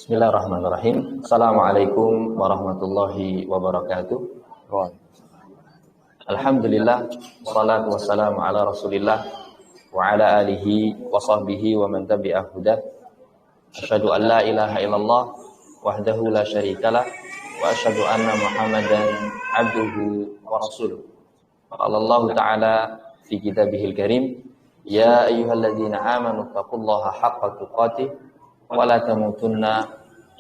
Bismillahirrahmanirrahim. Assalamualaikum warahmatullahi wabarakatuh. Alhamdulillah, wassalatu wassalamu ala Rasulillah wa ala alihi wa sahbihi wa man tabi'ah hudah. Asyhadu an la ilaha illallah wahdahu la syarikalah wa asyhadu anna Muhammadan abduhu wa rasuluh. Qala Allah Ta'ala fi kitabihil karim, ya ayyuhalladzina amanu taqullaha haqqa tuqatih wa la tamutunna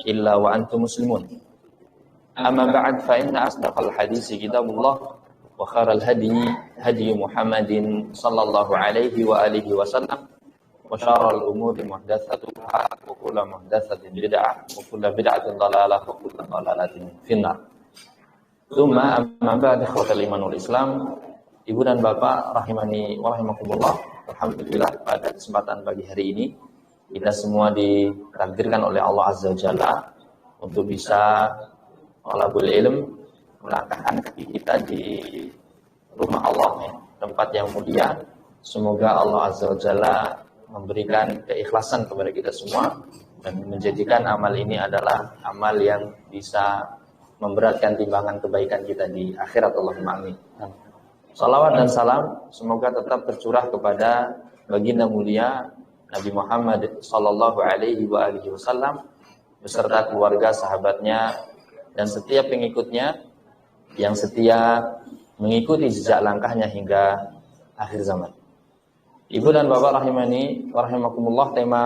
illa wa antum muslimun. Amma ba'd, fa inna asdaqal hadisi kitabullah wa khairal hadi Muhammadin sallallahu alaihi wa alihi wasallam wa syarrul umuri muhdatsatuha wa kullu muhdatsatin bid'ah wa kullu bid'atin dhalalah wa kullu dhalalatin finnar. Tsumma amma ba'd, ikhwatal iman wal Islam, Ibu dan Bapak rahimani wa rahimakumullah. Alhamdulillah, pada kesempatan pagi hari ini kita semua ditakdirkan oleh Allah Azza wa Jalla untuk bisa talabul ilm, melangkahkan kaki kita di rumah Allah, tempat yang mulia. Semoga Allah Azza wa Jalla memberikan keikhlasan kepada kita semua dan menjadikan amal ini adalah amal yang bisa memberatkan timbangan kebaikan kita di akhirat. Allahumma amin. Salawat dan salam semoga tetap tercurah kepada baginda mulia Nabi Muhammad sallallahu alaihi wa alihi wasallam beserta keluarga, sahabatnya dan setiap pengikutnya yang setia mengikuti jejak langkahnya hingga akhir zaman. Ibu dan Bapak rahimani wa rahimakumullah, tema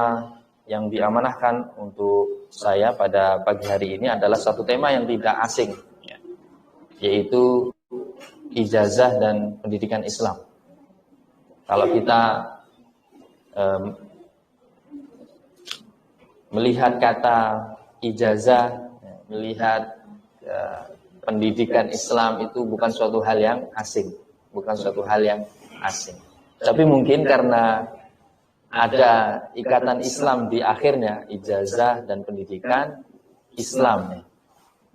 yang diamanahkan untuk saya pada pagi hari ini adalah satu tema yang tidak asing, yaitu ijazah dan pendidikan Islam. Kalau kita melihat kata ijazah, melihat pendidikan Islam itu bukan suatu hal yang asing, Tapi mungkin karena ada ikatan Islam di akhirnya, ijazah dan pendidikan Islam,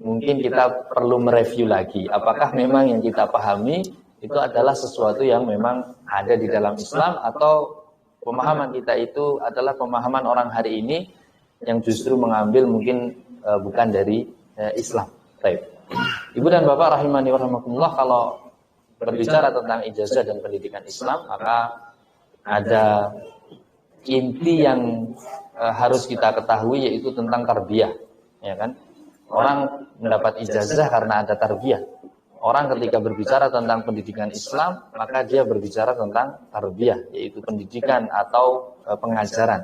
mungkin kita perlu mereview lagi apakah memang yang kita pahami itu adalah sesuatu yang memang ada di dalam Islam, atau pemahaman kita itu adalah pemahaman orang hari ini yang justru mengambil mungkin bukan dari Islam. Baik. Ibu dan Bapak rahimani wa rahimakumullah, kalau berbicara tentang ijazah dan pendidikan Islam, maka ada inti yang harus kita ketahui, yaitu tentang tarbiyah, ya kan? Orang mendapat ijazah karena ada tarbiyah. Orang ketika berbicara tentang pendidikan Islam, maka dia berbicara tentang tarbiyah, yaitu pendidikan atau pengajaran.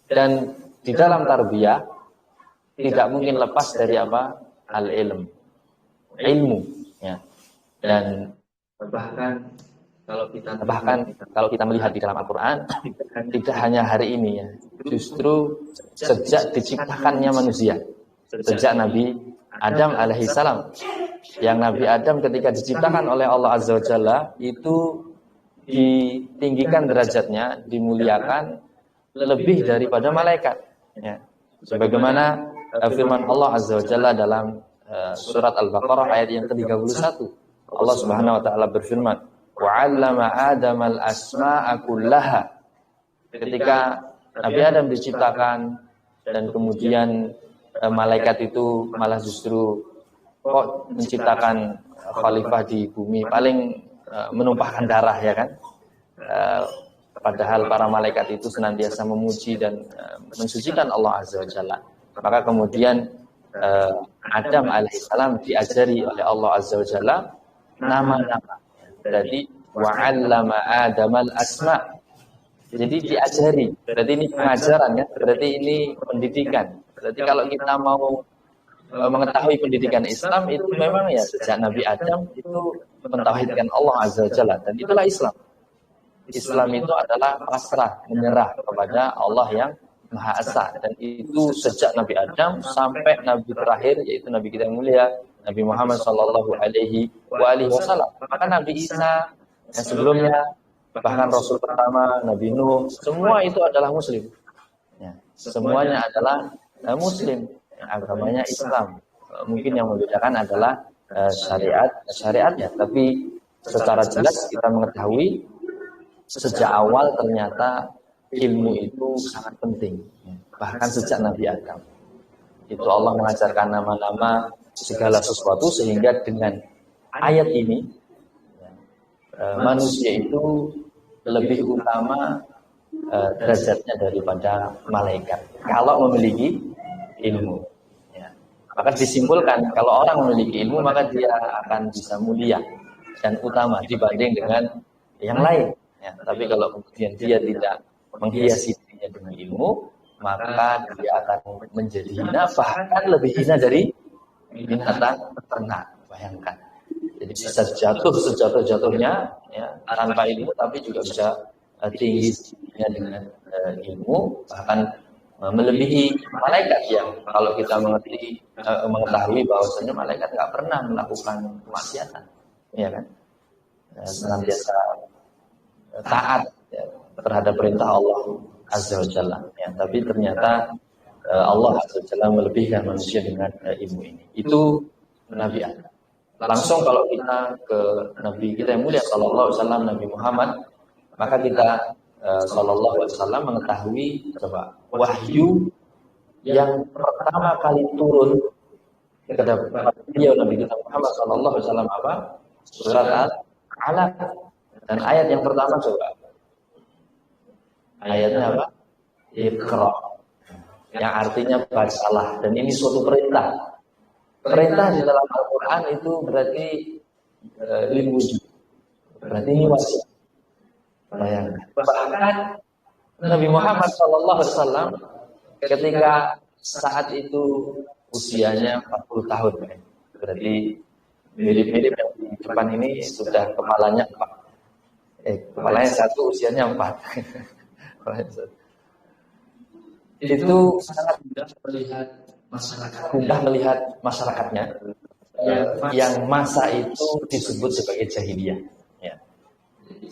Dan di dalam tarbiyah tidak mungkin lepas dari apa? Al-ilm, ilmu, ya. Dan bahkan kalau kita melihat di dalam Al-Quran, tidak hanya hari ini, ya, justru sejak diciptakannya manusia, sejak Nabi Adam alaihissalam, yang Nabi Adam ketika diciptakan oleh Allah Azza wa Jalla itu ditinggikan derajatnya, dimuliakan lebih daripada malaikat, ya. Sebagaimana firman Allah Azza wa Jalla dalam surat Al-Baqarah ayat yang ke-31, Allah Subhanahu wa taala berfirman, wa 'allama Adamal asma'a kullaha. Ketika Nabi Adam diciptakan dan kemudian malaikat itu malah justru kok menciptakan khalifah di bumi, paling menumpahkan darah, ya kan? Padahal para malaikat itu senantiasa memuji dan mensucikan Allah Azza wa Jalla. Maka kemudian Adam alaihissalam diajari oleh Allah Azza wa Jalla nama-nama. Jadi wa'allama Adamal asma'. Jadi diajari. Berarti ini pengajaran, ya. Berarti ini pendidikan. Berarti kalau kita mau mengetahui pendidikan Islam, itu memang ya sejak Nabi Adam itu mentauhidkan Allah Azza wa Jalla, dan itulah Islam. Islam itu adalah pasrah, menyerah kepada Allah yang Maha Esa, dan itu sejak Nabi Adam sampai Nabi terakhir, yaitu Nabi kita yang mulia Nabi Muhammad sallallahu alaihi wasallam. Maka Nabi Isa yang sebelumnya, bahkan Rasul pertama Nabi Nuh, semua itu adalah Muslim, ya, semuanya adalah Muslim, agamanya Islam. Mungkin yang membedakan adalah syariatnya, tapi secara jelas kita mengetahui sejak awal ternyata ilmu itu sangat penting, bahkan sejak Nabi Adam. Itu Allah mengajarkan nama-nama segala sesuatu, sehingga dengan ayat ini manusia itu lebih utama derajatnya daripada malaikat kalau memiliki ilmu. Ya. Maka disimpulkan kalau orang memiliki ilmu maka dia akan bisa mulia dan utama dibanding dengan yang lain. Ya. Tapi kalau kemudian dia tidak menghiasi dirinya dengan ilmu, maka dia akan menjadi hina, bahkan lebih hina dari binatang ternak. Bayangkan. Jadi bisa jatuh sejatuh-jatuhnya ya, tanpa ilmu, tapi juga bisa tinggi dengan ilmu, bahkan melebihi malaikat yang kalau kita mengetahui bahwasanya malaikat nggak pernah melakukan kemaksiatan, ya kan? Senantiasa taat ya, terhadap perintah Allah Azza wa Jalla. Ya, tapi ternyata Allah Azza wa Jalla melebihkan manusia dengan ilmu ini. Itu Nabi Adam. Langsung kalau kita ke Nabi kita yang mulia sallallahu alaihi wasallam, Nabi Muhammad, maka kita sallallahu alaihi wasallam mengetahui coba wahyu yang pertama kali turun kepada beliau Nabi kita Muhammad sallallahu alaihi wasallam apa? Surat Al-Alaq. Dan ayat yang pertama coba. Ayatnya apa? Iqra. Yang artinya bacalah, dan ini suatu perintah. Perintah di dalam Al-Quran itu berarti lil wujud. Berarti ini wasiat. Bayangkan. Bahkan Nabi Muhammad SAW ketika saat itu usianya 40 tahun. Berarti mirip-mirip yang di depan ini sudah kepalanya 4. Kepalanya 1, usianya 4. Itu sangat mudah melihat masyarakatnya yang masa itu disebut sebagai jahiliyah. Ya.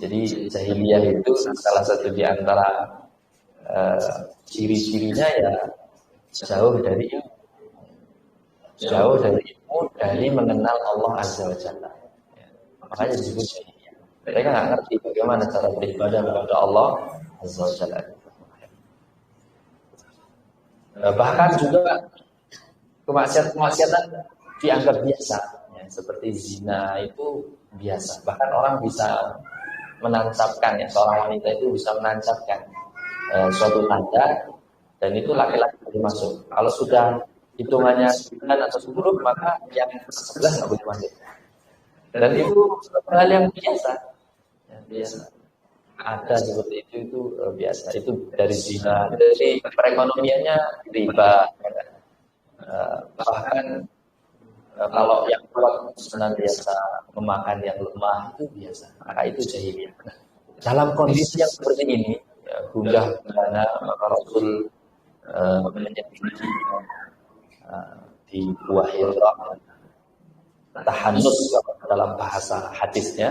Jadi jahiliyah itu salah satu di antara ciri-cirinya ya jauh dari ilmu, dari mengenal Allah Azza wa Jalla. Ya. Makanya disebut jahiliyah. Mereka nggak ngerti bagaimana cara beribadah kepada Allah Azza wa Jalla. Bahkan juga kemaksiatan dianggap biasa, ya, seperti zina itu biasa. Bahkan orang bisa menancapkan, ya, seorang wanita itu bisa menancapkan suatu tanda, dan itu laki-laki boleh masuk. Kalau sudah hitungannya 9 atau 10, maka yang 11 nggak boleh masuk. Dan itu hal yang biasa, ya, biasa. Ada seperti itu biasa. Itu dari zina, dari perekonomiannya riba. Bahkan kalau yang kuat senantiasa memakan yang lemah itu biasa. Maka itu jahiliyah. Dalam kondisi yang seperti ini, ya, gundah gulana, maka Rasul menyebut di Gua Hira, tahanus dalam bahasa hadisnya,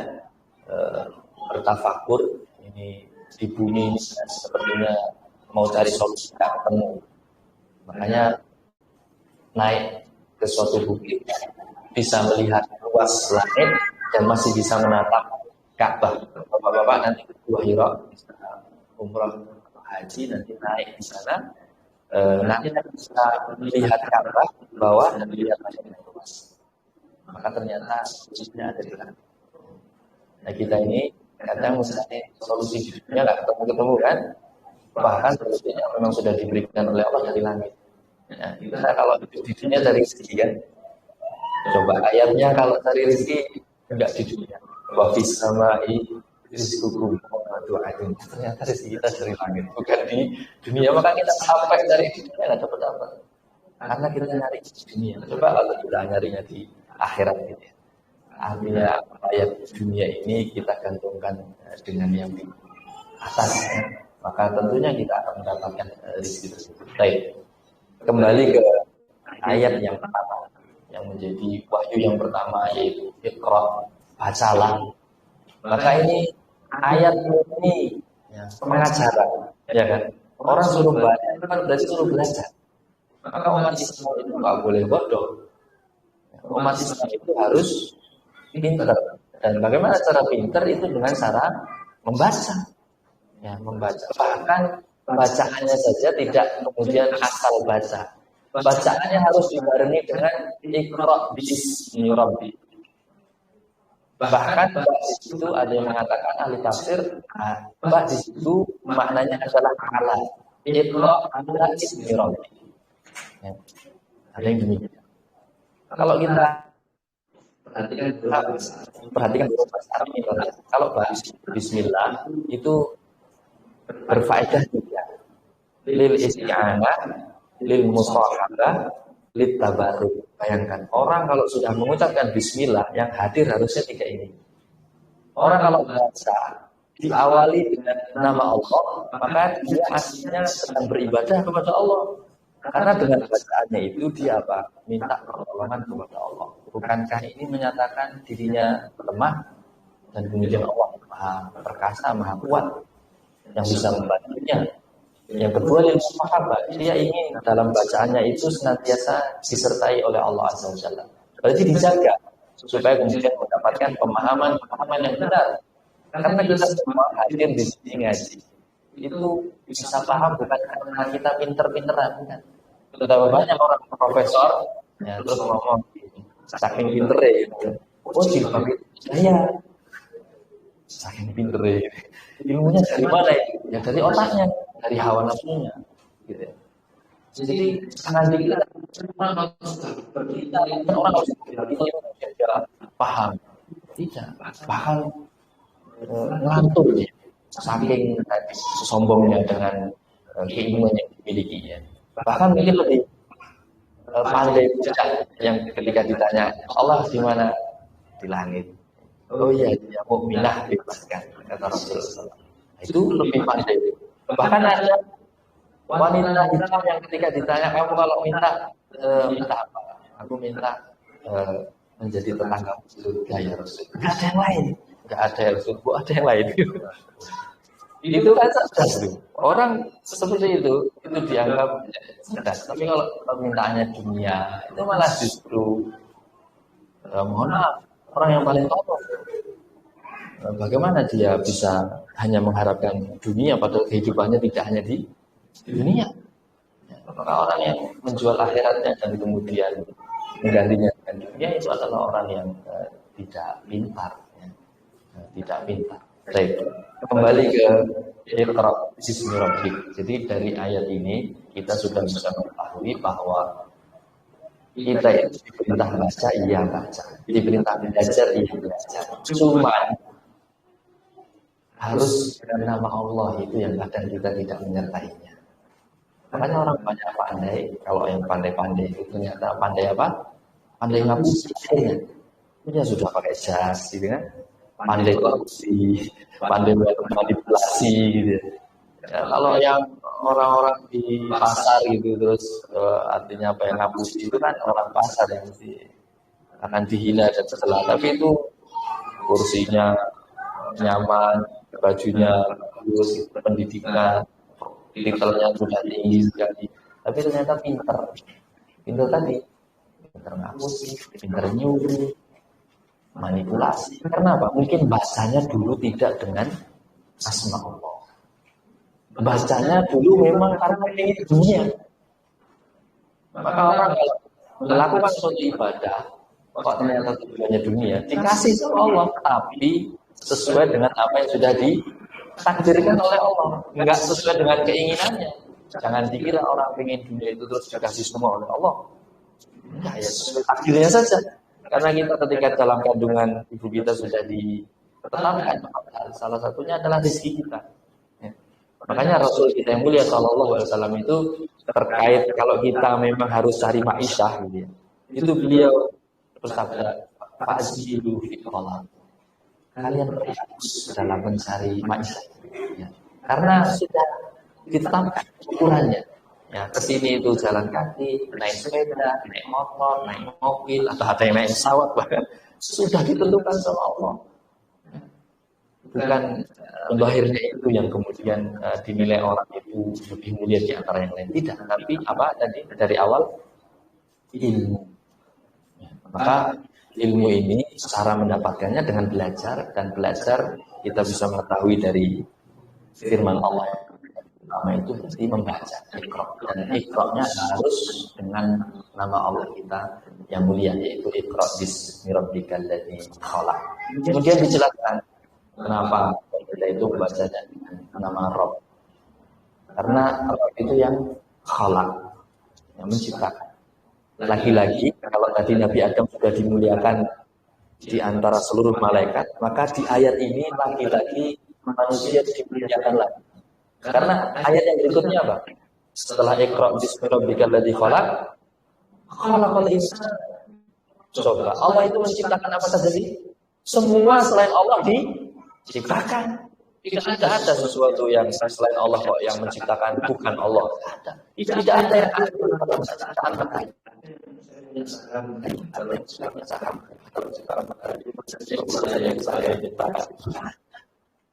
bertafakur. Ini di bumi ini sepertinya mau cari solusi tidak ketemu. Makanya naik ke suatu bukit, bisa melihat luas langit dan masih bisa menatap Ka'bah. Bapak-bapak nanti ke Gua Hira, umrah haji, nanti naik di sana, nanti bisa melihat Ka'bah di bawah dan melihat langit yang luas. Maka ternyata solusinya ada di sana. Nah kita ini kadang misalnya solusi di dunia nggak ketemu-ketemu kan, bahkan solusinya memang sudah diberikan oleh Allah dari langit. Nah, kita kalau di dunia cari rezeki kan, coba ayatnya kalau cari rezeki enggak di dunia. Wa fis samai rizqukum wa du'akum. Ternyata rezeki kita dari langit, bukan di dunia. Maka kita sampai dari dunia nggak dapat apa, karena kita nyari di dunia. Coba kalau kita nyarinya di akhirat gitu ya. Artinya ayat dunia ini kita gantungkan dengan yang di atas, ya. Maka tentunya kita akan mendapatkan rezeki tersebut. Baik, kembali ke ayat yang pertama, yang menjadi wahyu yang pertama, yaitu Iqra, bacalah. Maka ini ayat ini ya, pengajaran, ya kan? Orang suruh baca itu kan berarti suruh belajar. Maka umat Islam itu nggak boleh bodoh. Umat Islam itu harus pintar. Dan bagaimana cara pintar itu dengan cara membaca. Ya, membaca. Bahkan bacaannya saja tidak kemudian asal baca. bacaannya harus dibarengi dengan Iqra bismi rabbik. Bahkan di situ ada yang mengatakan ahli tafsir, di situ maknanya adalah ala. Iqra ala bismi rabbik. Ya. Ada yang demikian. Kalau kita perhatikan bahasa Arab ini, kalau bismillah itu berfaedah juga. Lil isti'anah, lil musahabah, lil tabarruk. Bayangkan, orang kalau sudah mengucapkan bismillah, yang hadir harusnya tiga ini. Orang kalau baca diawali dengan nama Allah, maka dia aslinya sedang beribadah kepada Allah. Karena dengan bacaannya itu dia apa? Minta pertolongan kepada Allah. Bukankah ini menyatakan dirinya lemah dan kemudian Allah Maha perkasa, Maha kuat yang bisa membantunya. Yang kedua, lil musahabah, dia ingin dalam bacaannya itu senantiasa disertai oleh Allah Azza wa Jalla. Berarti dijaga supaya kemudian mendapatkan pemahaman yang benar. Karena kita semua hadir di sini ngaji itu bisa paham bukan karena kita pinter-pinteran kan. Betapa banyak orang profesor ya, terus ngomong saking pinternya gitu. Oh jilbab itu saya saking pinternya. Ilmunya dari mana itu? Ya dari otaknya, dari hawa nafsunya gitu. Jadi sangat kita orang tidak paham, tidak bahkan ngantuk ya, saking sombongnya dengan keilmuan yang dimilikinya. Bahkan mungkin lebih pandai yang ketika ditanya Allah di mana, di langit. Oh iya, dia mukminah bebaskan kata Rasulullah. Itu lebih pandai. Bahkan ada wanita hitam yang ketika ditanya kamu kalau minta apa? Aku minta menjadi tetangga surga ya Rasul. Gak ada yang lain. Gak ada yang Rasul. Ada yang lain. Itu kan cerdas tuh. Orang seperti itu dianggap cerdas. Tapi kalau permintaannya dunia, itu malah justru mohon maaf, orang yang paling tolong. Bagaimana dia bisa hanya mengharapkan dunia padahal kehidupannya tidak hanya di dunia. Maka orang yang menjual akhiratnya dan kemudian menggantinya dengan dunia itu adalah orang yang tidak pintar. Tidak pintar. Baik, kembali ke Iqra bismi rabbik. Jadi dari ayat ini kita sudah bisa mengetahui bahwa kita itu diperintah baca, iya baca. Diperintah belajar, iya belajar. Cuman harus dengan nama Allah itu yang kadang kita tidak menyertainya. Makanya orang banyak pandai, kalau yang pandai-pandai itu ternyata pandai apa? Pandai ngapusi akhirnya. Dia sudah pakai jas, gitu kan? Pandai ngapusi, pandai manipulasi, gitu. Ya, kalau yang orang-orang di pasar gitu terus artinya apa yang ngapusi itu kan orang pasar yang mesti akan dihina dan setelah. Tapi itu kursinya nyaman, bajunya bagus, pendidikan, titelnya sudah tinggi sekali. Tapi ternyata pinter tadi, pinter ngapusi, pinter nyuri, manipulasi. Karena apa? Mungkin bahasanya dulu tidak dengan asma Allah. Bacanya dulu memang karena ingin dunia. Maka orang kalau melakukan suatu ibadah, kok ternyata tujuannya dunia, dikasih sama Allah, tapi sesuai dengan apa yang sudah ditakdirkan oleh Allah, enggak sesuai dengan keinginannya. Jangan dikira orang ingin dunia itu terus dikasih semua oleh Allah. Enggak, ya sesuai takdirnya saja. Karena kita ketika dalam kandungan ibu kita sudah ditetapkan, salah satunya adalah rezeki kita. Makanya Rasul kita yang mulia Shallallahu Alaihi Wasallam itu terkait kalau kita memang harus cari ma'isyah gitu ya. Itu beliau bersabda, "Fa'zilu fi talab." Kalian berfokus dalam mencari ma'isyah. Ya. Karena sudah ditetapkan ukurannya. Ya, kesini itu jalan kaki, naik sepeda, naik motor, naik mobil, atau ada yang naik pesawat bahkan sudah ditentukan sama Allah. Bukan lahirnya itu yang kemudian dinilai orang itu lebih mulia di antara yang lain. Tidak, tapi apa tadi dari awal ilmu. Maka ilmu ini cara mendapatkannya dengan belajar, dan belajar kita bisa mengetahui dari firman Allah. Pertama itu berarti membaca Iqra, dan Iqra-nya harus dengan nama Allah kita yang mulia, yaitu Iqra bismi rabbikal ladzi khalaq. Kemudian dijelaskan kenapa kita itu membacanya dengan nama Rabb. Karena Rabb itu yang khalaq, yang menciptakan. Lagi-lagi kalau tadi Nabi Adam sudah dimuliakan di antara seluruh malaikat, maka di ayat ini lagi-lagi manusia dimuliakan lagi. Karena ayat yang berikutnya apa? Setelah Iqra bismi rabbikal ladzi khalaq, khalaqal insana. Coba, Allah itu menciptakan apa saja sih? Semua selain Allah diciptakan. Tidak ada sesuatu yang selain Allah kok yang menciptakan, bukan Allah. Tidak ada yang ada menciptakan terkait.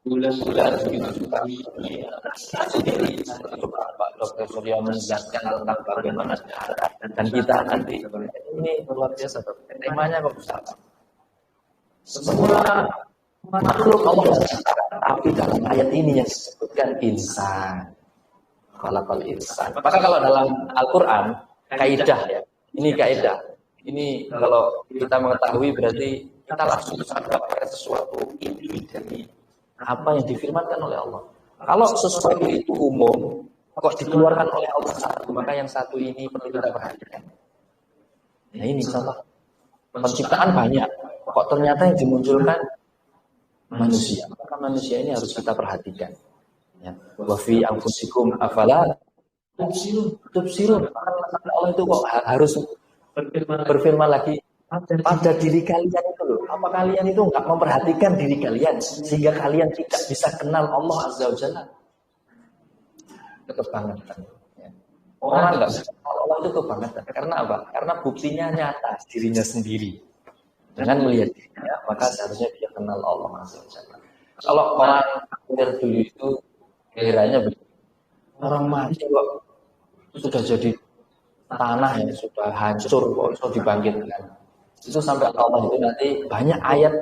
Bulan-bulan begitu Pak Dr. Surya menjelaskan tentang bagaimana dan kita nanti ini luar biasa. Temanya kok besar. Semua makhluk Allah menciptakan, tapi dalam ayat ini yang disebutkan insan. Khalaqal insan. Maka kalau dalam Al-Quran kaidah ya. Ini kaidah. Ini kalau kita mengetahui berarti kita langsung sadar pada sesuatu ini dari apa yang difirmankan oleh Allah. Kalau sesuatu itu umum, kok dikeluarkan oleh Allah satu, maka yang satu ini perlu kita perhatikan. Nah ini contoh. Penciptaan banyak, kok ternyata yang dimunculkan manusia. Maka manusia ini harus kita perhatikan. Ya. Wa fi anfusikum afala tubsirun. Allah itu kok harus berfirman lagi pada diri kalian itu loh. Apa kalian itu nggak memperhatikan diri kalian sehingga kalian tidak bisa kenal Allah Azza wa Jalla? Kebangetan. Ya. Orang nggak bisa kenal Allah itu kebangetan. Karena apa? Karena buktinya nyata dirinya sendiri. Dengan melihat dirinya, maka seharusnya dia kenal Allah Azza wa Jalla. Kalau orang kafir dulu itu kiranya begitu. Orang mati kok sudah jadi tanah yang sudah hancur kok sudah dibangkitkan. Itu sampai Allah itu nanti banyak ayat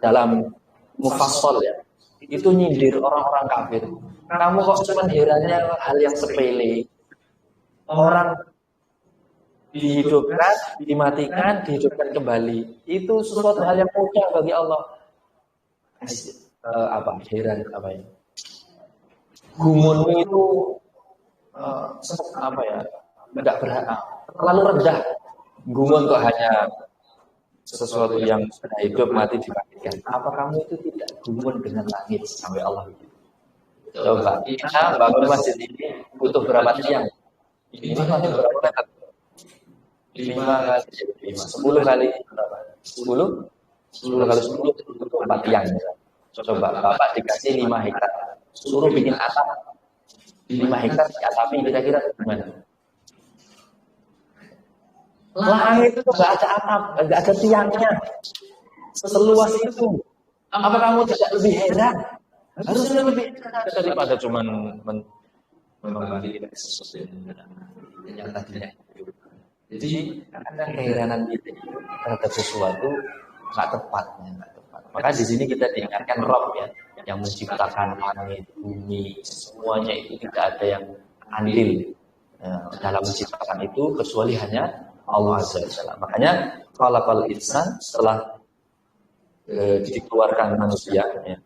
dalam mufassal ya. Itu nyindir orang-orang kafir. Kamu kok cuma herannya hal yang sepele. Orang dihidupkan, dimatikan, dihidupkan kembali. Itu sesuatu hal yang mudah bagi Allah. Heran apa ya? Gumunmu itu enggak berhak, terlalu rendah. Gumun kok hanya sesuatu yang sudah hidup mati dibangkitkan. Apa kamu itu tidak gumun dengan langit sampai Allah? Coba kita bangun masjid ini butuh berapa tiang? Ini masih berapa meter? 5 kali 5, 10 kali berapa? 10 kali 10 butuh 4 tiang. Coba Bapak dikasih 5 hektar, suruh bikin atap 5 hektar di atapi kira-kira gimana? Langit itu nggak ada atap, nggak ada tiangnya, seluas itu. Apa kamu tidak lebih heran? Harusnya lebih heran daripada cuma membagi sesuatu yang tadinya. Jadi karena keheranan kita terhadap sesuatu nggak tepat. Maka di sini kita diingatkan Rabb ya, yang menciptakan langit, bumi, semuanya itu tidak ada yang andil dalam menciptakan itu kecuali hanya Allah Azza wa Jalla. Makanya khalaqal insan setelah dikeluarkan manusia ya.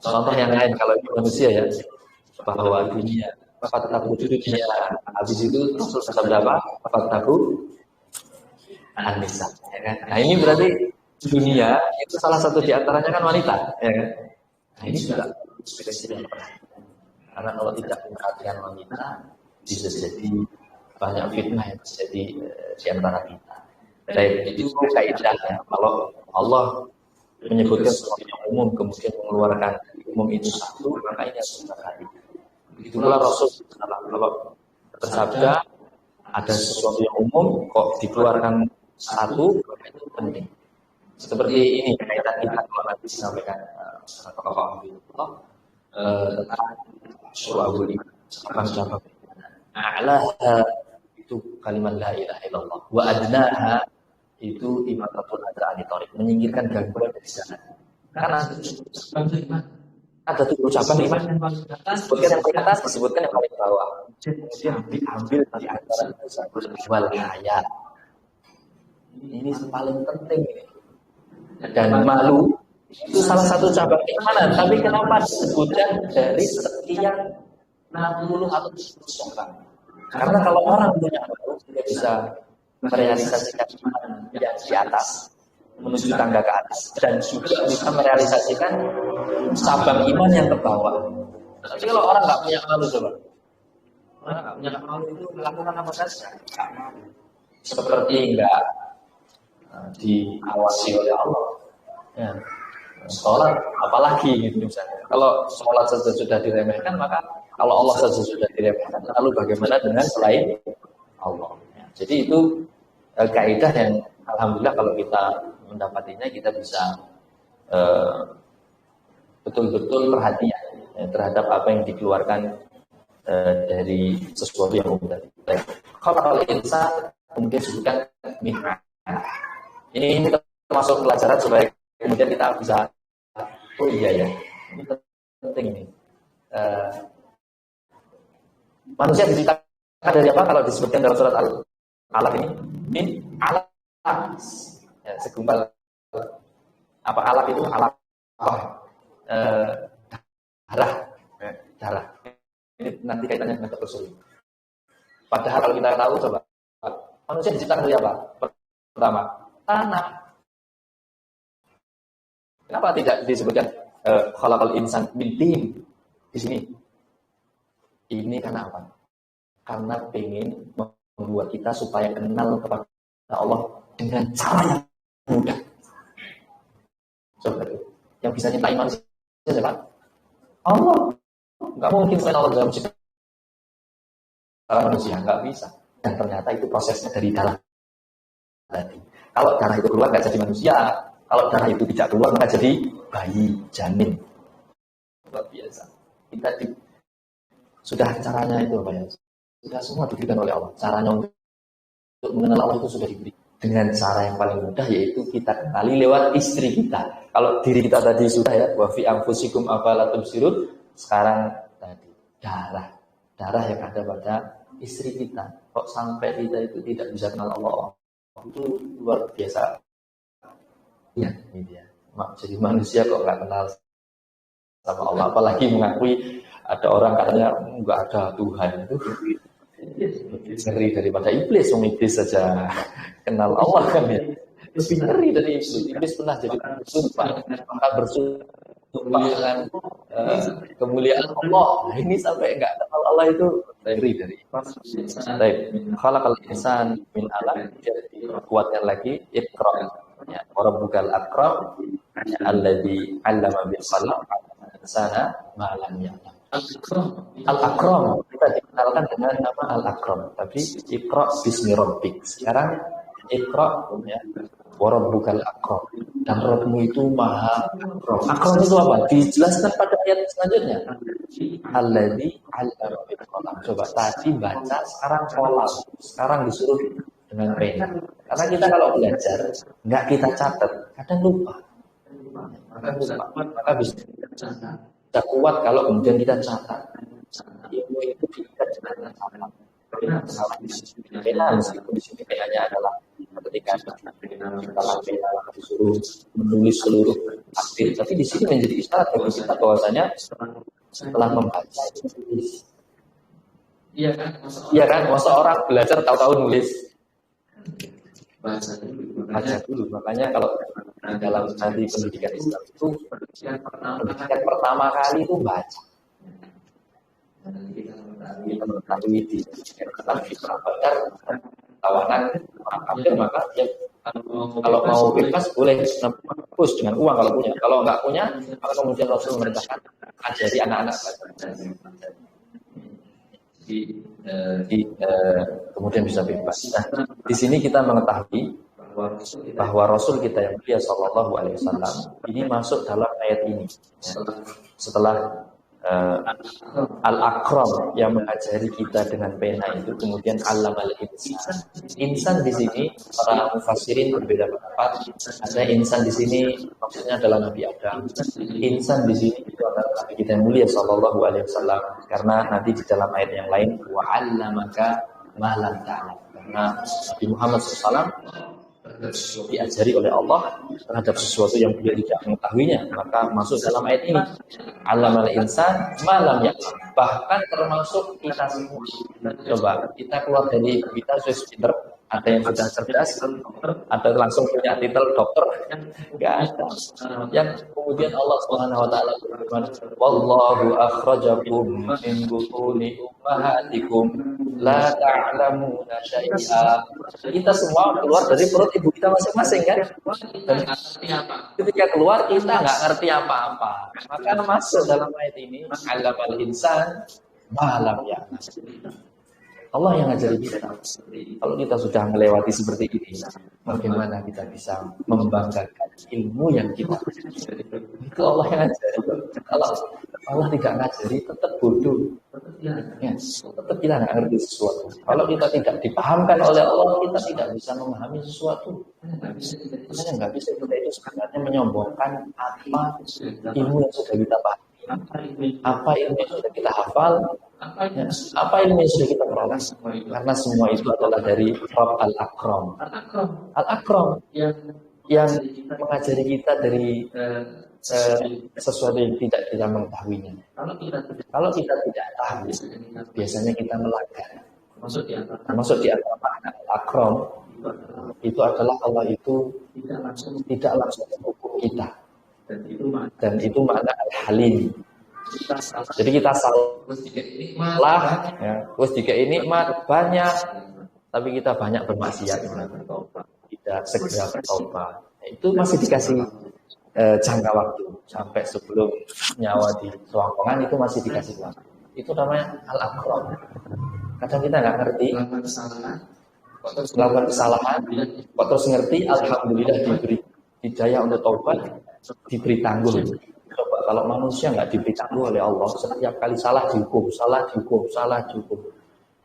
Contoh yang lain kalau itu manusia ya, bahwa dunia fataku dunia habis itu Rasul bersabda apa? Fataku an-nisa ya kan. Nah ini berarti dunia itu salah satu di antaranya kan wanita ya kan. Nah ini juga spesial perhatian. Karena kalau tidak memperhatikan wanita bisa jadi banyak fitnah yang terjadi di antara kita. Baik, itu kaidahnya. Kalau Allah menyebutkan sesuatu yang umum kemudian mengeluarkan umum itu satu, maka ini harus diperhatikan. Begitulah Rasul kalau bersabda ada sesuatu yang umum kok dikeluarkan satu, maka itu penting. Seperti ini kaitan kita kalau nanti disampaikan tokoh Allah tentang surah Al-Iman, cabang-cabang. A'laha itu kalimat la ilaha illallah, wa adnaha itu imatatul adza anitorik, menyingkirkan gangguan dari sana. Karena Ada 7 cabang iman. Disebutkan yang paling atas, disebutkan yang paling bawah. Diambil di antara wal haya. Ini paling penting. Dan malu itu salah satu cabang keimanan. Tapi kenapa disebutkan dari sekian 60 atau 100 cabang? Karena kalau orang punya malu, dia bisa merealisasikan iman yang di atas, menuju tangga ke atas, dan juga bisa merealisasikan cabang iman yang ke bawah. Tapi kalau orang nggak punya malu, coba orang nggak punya malu itu melakukan apa saja, seperti nggak diawasi oleh Allah. Ya. Sholat, apalagi gitu misalnya. Kalau sholat saja sudah diremehkan, maka kalau Allah saja sudah diremehkan, lalu bagaimana dengan selain Allah? Ya. Jadi itu kaidah yang alhamdulillah kalau kita mendapatinya, kita bisa betul-betul perhatian terhadap apa yang dikeluarkan dari sesuatu yang umum tadi. Kalau insan mungkin disebutkan minha. Ini termasuk pelajaran supaya kemudian kita bisa, oh iya ya, ini penting ini. Manusia diciptakan dari apa? Kalau disebutkan dalam surat Al-Alaq ini, min alaq, ya, segumpal apa alaq itu alaq apa? Darah. Ini nanti kaitannya dengan Rasul. Padahal kalau kita tahu, coba manusia diciptakan dari apa? Pertama, tanah. Kenapa tidak disebutkan khalaqal insan min tin di sini? Ini karena apa? Karena ingin membuat kita supaya kenal kepada Allah dengan cara yang mudah. Coba yang bisa nyiptain manusia siapa? Allah. Nggak mungkin selain Allah dalam menciptakan manusia, nggak bisa. Dan ternyata itu prosesnya dari dalam tadi. Kalau darah itu keluar nggak jadi manusia. Kalau darah itu tidak keluar maka jadi bayi, janin. Luar biasa. Kita sudah caranya itu apa ya? Sudah semua diberikan oleh Allah. Caranya untuk mengenal Allah itu sudah diberi dengan cara yang paling mudah, yaitu kita kenali lewat istri kita. Kalau diri kita tadi sudah ya, wa fi anfusikum afala tubsirun. Sekarang tadi darah yang ada pada istri kita. Kok sampai kita itu tidak bisa kenal Allah? Itu luar biasa. Ya, ini dia. Jadi manusia kok nggak kenal sama Allah, apalagi mengakui ada orang katanya nggak ada Tuhan. Itu lebih ngeri daripada iblis. Iblis saja kenal Allah kan ya. Lebih ngeri dari iblis. Iblis pernah jadi bersumpah, maka bersumpah dengan kemuliaan Allah. Nah, ini sampai nggak kenal Allah itu ngeri dari iblis. Khalaqal insan min alaq. Jadi kuatnya lagi Iqra. Ya, Rabbukal akram alladzi 'allama bil qalam sana ma lam ya'lam. Al-Akram, kita dikenalkan dengan nama Al-Akram, tapi Iqra bismi rabbik. Sekarang Iqra ya, wa rabbukal akram, dan Rabbmu itu maha akram. Akram itu apa? Dijelaskan pada ayat selanjutnya. Alladzi 'allama bil qalam. Coba tadi baca, sekarang qalam. Sekarang disuruh dengan pena. Karena kita kalau belajar nggak kita catat, kadang lupa. Maka bisa kuat kalau kemudian kita catat. Ilmu itu diikat dengan catat. Pena meskipun di sini penanya adalah ketika kita disuruh menulis seluruh takdir, tapi di sini menjadi isyarat bagi kita bahwasanya setelah membaca tulis. Iya kan? Masa orang belajar tahu-tahu nulis. Baca dulu. Makanya kalau dalam nanti pendidikan Islam itu pendidikan pertama kali itu baca. Kita mengetahui di pendidikan Islam Badar tawanan orang kafir, maka ya, kalau mau bebas boleh push dengan uang kalau punya. Kalau nggak punya, maka kemudian Rasul memerintahkan ajari anak-anak baca. Kemudian bisa bebas. Nah, di sini kita mengetahui bahwa Rasul kita yang mulia Shallallahu Alaihi Wasallam ini masuk dalam ayat ini. Setelah Al-Akram yang mengajari kita dengan pena itu, kemudian Allamal Insan. Insan di sini para mufassirin berbeda pendapat. Ada insan di sini maksudnya adalah Nabi Adam. Insan di sini itu adalah Nabi kita yang mulia sallallahu alaihi wasallam. Karena nanti di dalam ayat yang lain wa 'allamaka ma lam ta'lam. Karena Nabi Muhammad SAW diajari oleh Allah terhadap sesuatu yang beliau tidak mengetahuinya, maka masuk dalam ayat ini Allamal insan malam ya. Bahkan termasuk kita semua. Coba kita keluar dari kita sudah pinter, ada yang sudah cerdas, ada langsung punya titel dokter, enggak ada. Yang kemudian Allah Subhanahu wa taala berfirman, "Wallahu akhrajakum min butuni ummahatikum la ta'lamuna syai'a." Kita semua keluar dari perut ibu kita masing-masing kan? Dan ketika keluar kita nggak ngerti apa-apa. Maka masuk dalam ayat ini Allamal insan malam ya. Allah yang ngajari kita. Kalau kita sudah melewati seperti ini, bagaimana kita bisa membanggakan ilmu yang kita itu Allah yang ngajari. Kalau Allah tidak ngajari, tetap bodoh. Ya, tetap kita nggak ngerti sesuatu. Kalau kita tidak dipahamkan oleh Allah, kita tidak bisa memahami sesuatu. Makanya nggak bisa kita itu sebenarnya menyombongkan apa ilmu yang sudah kita pahami. Apa ilmu yang sudah kita hafal, apa ilmu yang sudah kita peroleh, karena semua itu adalah dari Rabb Al-Akram. Al-Akram yang mengajari kita dari sesuatu yang tidak kita mengetahuinya. Kalau kita tidak tahu, biasanya kita melanggar. Masuk di antara makna Al-Akram itu adalah Allah itu tidak langsung menghukum kita. Dan itu makna Al-Halim. Jadi kita salah, ya, terus jika nikmat banyak, tapi kita banyak bermaksiat, tidak segera bertobat. Itu masih dikasih jangka waktu sampai sebelum nyawa di selangkongan, itu masih dikasih waktu. Itu namanya Al-Akram. Kadang kita nggak ngerti, melakukan kesalahan, kok terus ngerti, alhamdulillah diberi hidayah untuk taubat, diberi tangguh. Coba kalau manusia nggak diberi tangguh oleh Allah, setiap kali salah dihukum.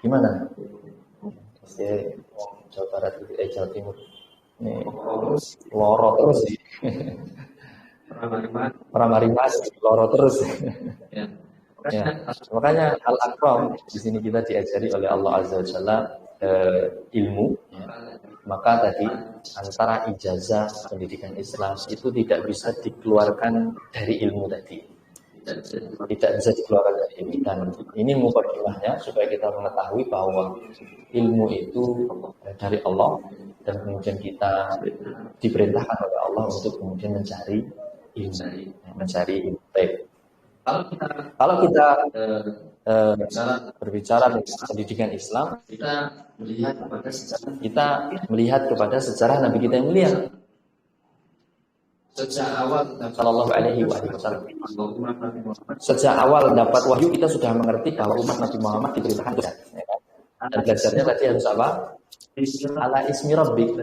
Gimana? Jawa Barat, Jawa Timur. Ini loro terus sih. Pramarimas, loro terus. Ya. Makanya Al-Akram di sini kita diajari oleh Allah Azza wa Jalla ilmu. Ya. Maka tadi antara ijazah pendidikan Islam itu tidak bisa dikeluarkan dari ilmu tadi. Tidak bisa dikeluarkan dari ilmu. Dan ini mukadimahnya supaya kita mengetahui bahwa ilmu itu dari Allah dan kemudian kita diperintahkan oleh Allah untuk kemudian mencari ilmu. Kalau kita berbicara tentang pendidikan Islam, kita melihat kepada sejarah Nabi kita yang mulia. Sejak awal dapat wahyu kita sudah mengerti bahwa umat Nabi Muhammad diperintahkan belajar. Dan belajarnya tadi harus apa? Ala ismi rabbik.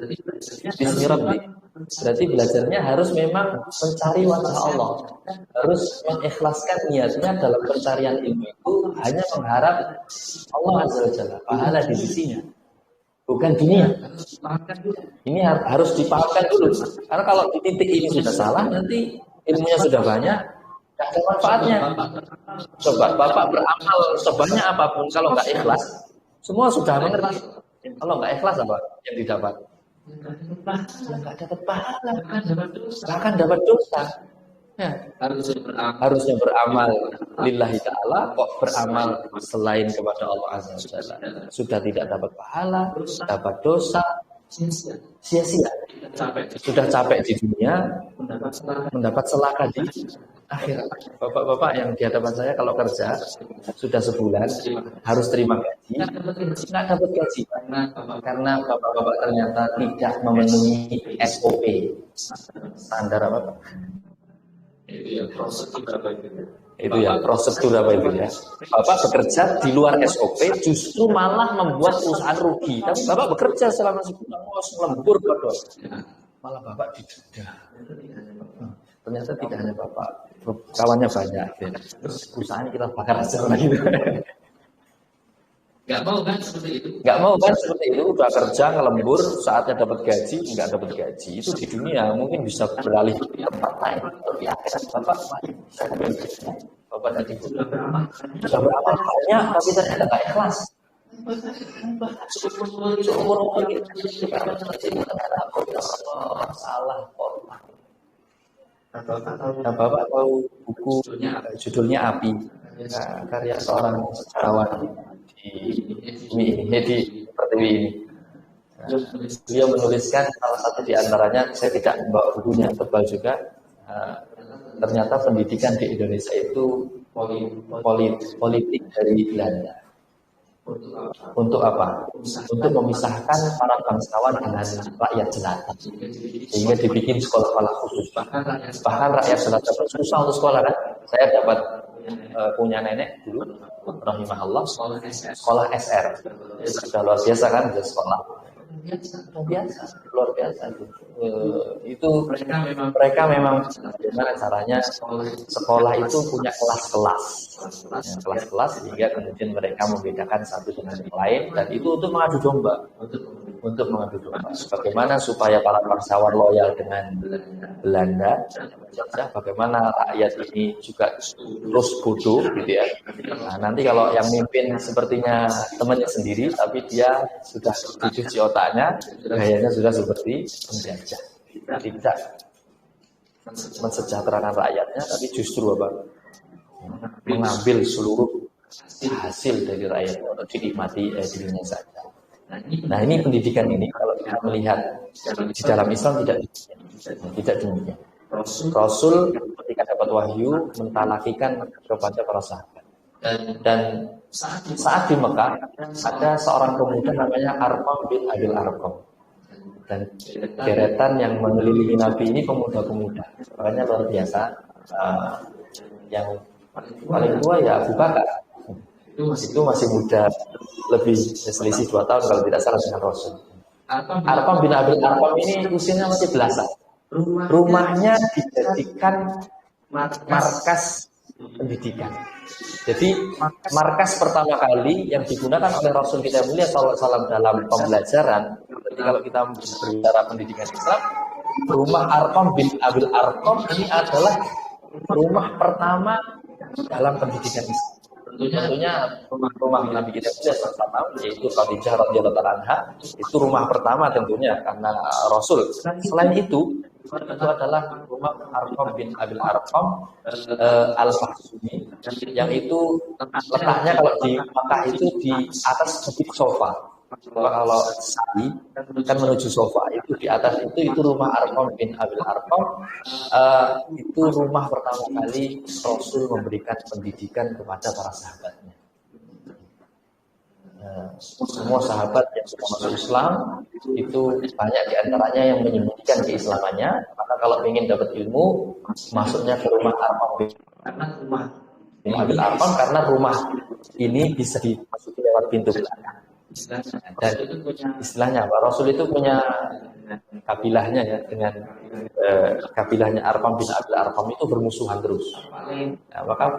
Ismi rabbik. Berarti belajarnya harus memang mencari wajah Allah. Harus mengikhlaskan niatnya dalam pencarian ilmu itu hanya mengharap Allah Azza wa Jalla, pahala di sisinya. Bukan dunia. Ini harus dipahamkan dulu. Karena kalau di titik ini sudah salah, nanti ilmunya sudah banyak, tidak ada manfaatnya. Coba Bapak beramal sebanyak apapun, kalau nggak ikhlas, semua sudah mengerti. Kalau nggak ikhlas apa yang didapat? Nggak dapat pahala, bahkan dapat dosa. Ya. Harusnya beramal lillahi ta'ala, kok beramal selain kepada Allah Azza wa Jalla. Sudah tidak dapat pahala, dapat dosa, sia-sia. Sudah capek di dunia, mendapat celaka di akhirat. Bapak-bapak yang di hadapan saya kalau kerja sudah sebulan harus terima gaji, nggak dapat gaji karena bapak-bapak ternyata tidak memenuhi SOP, standar apa? Itu ya prosedur apa itu ya. Bapak bekerja di luar SOP justru malah membuat perusahaan rugi. Tapi Bapak bekerja selama sebulan lembur malah Bapak didenda. Ternyata tidak hanya Bapak, kawannya banyak, terus perusahaan kita bakar aja gitu. Nggak mau kan seperti itu? Nggak mau kan seperti itu, udah kerja ngelembur, saatnya dapat gaji, nggak dapat gaji. Itu di dunia mungkin bisa beralih ke tempat lain, tapi akhirat Bapak bisa Bapak tadi sudah beramal banyak, tapi ternyata nggak ikhlas. Seumur kita salah kok. Nah, Bapak tahu buku judulnya Api, karya seorang sejarawan di Pertiwi ini. Beliau menuliskan salah satu di antaranya, saya tidak membawa bukunya, tebal juga. Ternyata pendidikan di Indonesia itu politik dari Belanda. Untuk apa? Untuk memisahkan para bangsawan dengan rakyat jelata. Sehingga dibikin sekolah-sekolah khusus. Bahkan rakyat jelata pun susah untuk sekolah kan. Saya dapat punya nenek dulu, rahimahullah, sekolah SR. Sudah luar biasa kan, sekolah. Luar biasa. Itu mereka memang bagaimana caranya sekolah itu punya kelas-kelas, sehingga kemudian mereka membedakan satu dengan yang lain, dan itu untuk mengadu domba, bagaimana supaya para bangsawan loyal dengan Belanda, bagaimana rakyat ini juga terus bodoh gitu ya. Nah, nanti kalau yang mimpin sepertinya temannya sendiri, tapi dia sudah dicuci otaknya, gayanya sudah seperti penjajah, tidak mensejahterakan rakyatnya, tapi justru apa? Mengambil seluruh hasil dari rakyat untuk dinikmati dirinya saja. Nah, ini pendidikan ini kalau kita melihat di dalam Islam tidak demikian. Rasul ketika dapat wahyu mentalakikan kepada para sahabat. Dan saat di Mekah ada seorang pemuda namanya Arqam bin Abil Arqam. Dan deretan yang mengelilingi Nabi ini pemuda-pemuda. Makanya luar biasa. Yang paling tua ya Abu Bakar. Itu masih muda, lebih selisih 2 tahun kalau tidak salah dengan Rasul. Arqam bin Abil Arqam ini usianya masih belasan. Rumahnya dijadikan markas pendidikan. Jadi markas pertama kali yang digunakan oleh Rasul kita mulia SAW dalam pembelajaran, jadi kalau kita berbicara pendidikan Islam, rumah Arqam bin Abil Arqam ini adalah rumah pertama dalam pendidikan Islam. Tentunya rumah Nabi kita mulia SAW, yaitu Khadijah radhiyallahu anha, itu rumah pertama tentunya karena Rasul. Selain itu adalah rumah Arqam bin Abil Arqam al-Makhzumi, yang itu letaknya kalau di Makkah itu di atas bukit sofa. Kalau sa'i kan menuju sofa, itu di atas itu rumah Arqam bin Abil Arqam. Itu rumah pertama kali Rasul memberikan pendidikan kepada para sahabatnya. Semua sahabat yang sudah masuk Islam itu banyak diantaranya yang menyembunyikan keislamannya. Maka kalau ingin dapat ilmu, masuknya ke rumah Arqam bin Abil Arqam, karena rumah ini bisa dimasuki lewat pintu belakang. Dan istilahnya apa? Rasul itu punya kabilahnya ya, dengan kabilahnya Arqam bin Abil Arqam itu bermusuhan terus. Nah, maka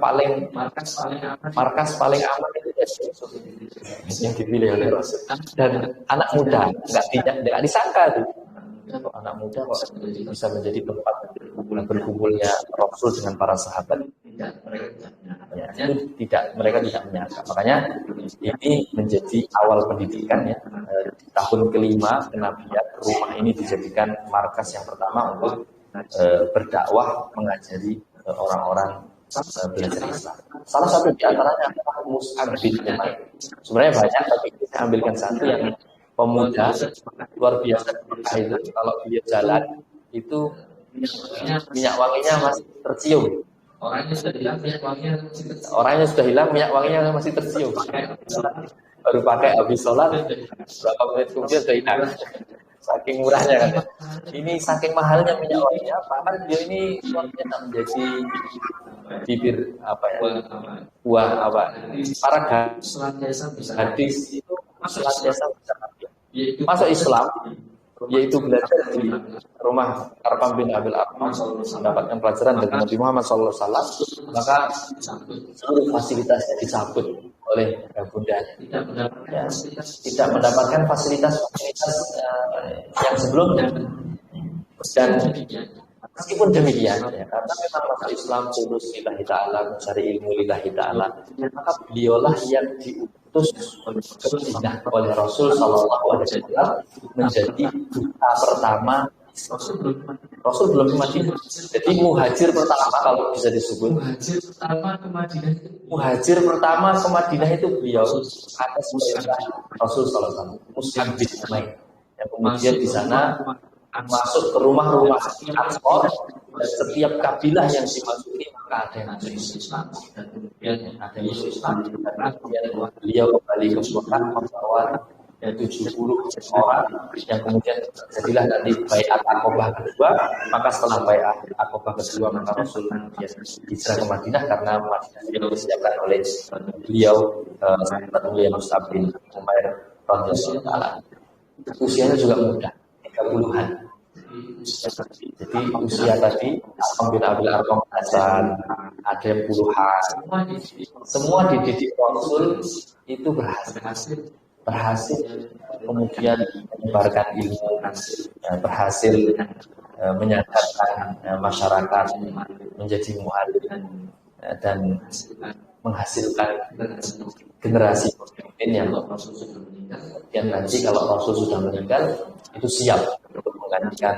markas paling aman itu yang dipilih oleh Rasul. Dan anak muda nggak disangka tuh. Anak muda kok bisa menjadi tempat berkumpulnya Rasul dengan para sahabat. Ya, itu mereka tidak menyangka. Makanya ini menjadi awal pendidikan ya. Di tahun kelima kenabian, rumah ini dijadikan markas yang pertama untuk berdakwah, mengajari orang-orang belajar Islam. Salah satu di antaranya adalah Mus'ab bin Umair. Sebenarnya banyak, tapi saya ambilkan satu yang pemuda luar biasa. Kalau dia jalan itu minyak wanginya masih tercium. Orangnya sudah hilang, minyak wanginya masih tercium. Baru pakai habis sholat, berapa menit kemudian sudah hilang. Saking murahnya kan. Ini saking mahalnya minyak wanginya, bahkan dia ini wanginya menjadi bibir apa ya? Buah apa? Para gadis itu senantiasa bisa masuk Islam. yaitu belajar di rumah Arqam bin Abil Arqam, mendapatkan pelajaran dari Nabi Muhammad SAW, maka seluruh fasilitasnya dicabut oleh bundanya. Ya, tidak mendapatkan fasilitas-fasilitas yang sebelumnya. Dan meskipun demikian, ya, karena memang masuk Islam tulus lillahi ta'ala, mencari ilmu lillahi ta'ala, maka beliaulah yang diutus ke Madinah oleh Rasul Sallallahu Alaihi Wasallam menjadi duta pertama. Rasul belum ke Madinah. Jadi muhajir pertama kalau bisa disebut. Muhajir pertama ke Madinah itu beliau atas perintah Rasul Sallallahu Alaihi Wasallam, Mus'ab bin Umair. Yang kemudian di sana masuk ke rumah-rumah Ansor, dan setiap kabilah yang dimasuki maka ada yang masuk Islam, dan kemudian ada yang masuk Islam, dan kemudian beliau kembali ke Mekah membawa 70 orang yang kemudian jadilah nanti baiat Aqabah kedua. Maka setelah baiat Aqabah kedua maka Rasul kemudian hijrah ke Madinah karena Madinah yang disiapkan oleh beliau sahabat mulia Mus'ab bin Umair radhiyallahu taala. Usianya juga muda, 30-an. Jadi usia tadi Arqam bin Abil Arqam Hasan, ada yang puluhan. Semua dididik Rasul itu berhasil kemudian menyebarkan ilmu, berhasil menyadarkan masyarakat menjadi mu'allim dan menghasilkan generasi pemimpin yang nanti kalau Rasul sudah meninggal itu siap untuk menggantikan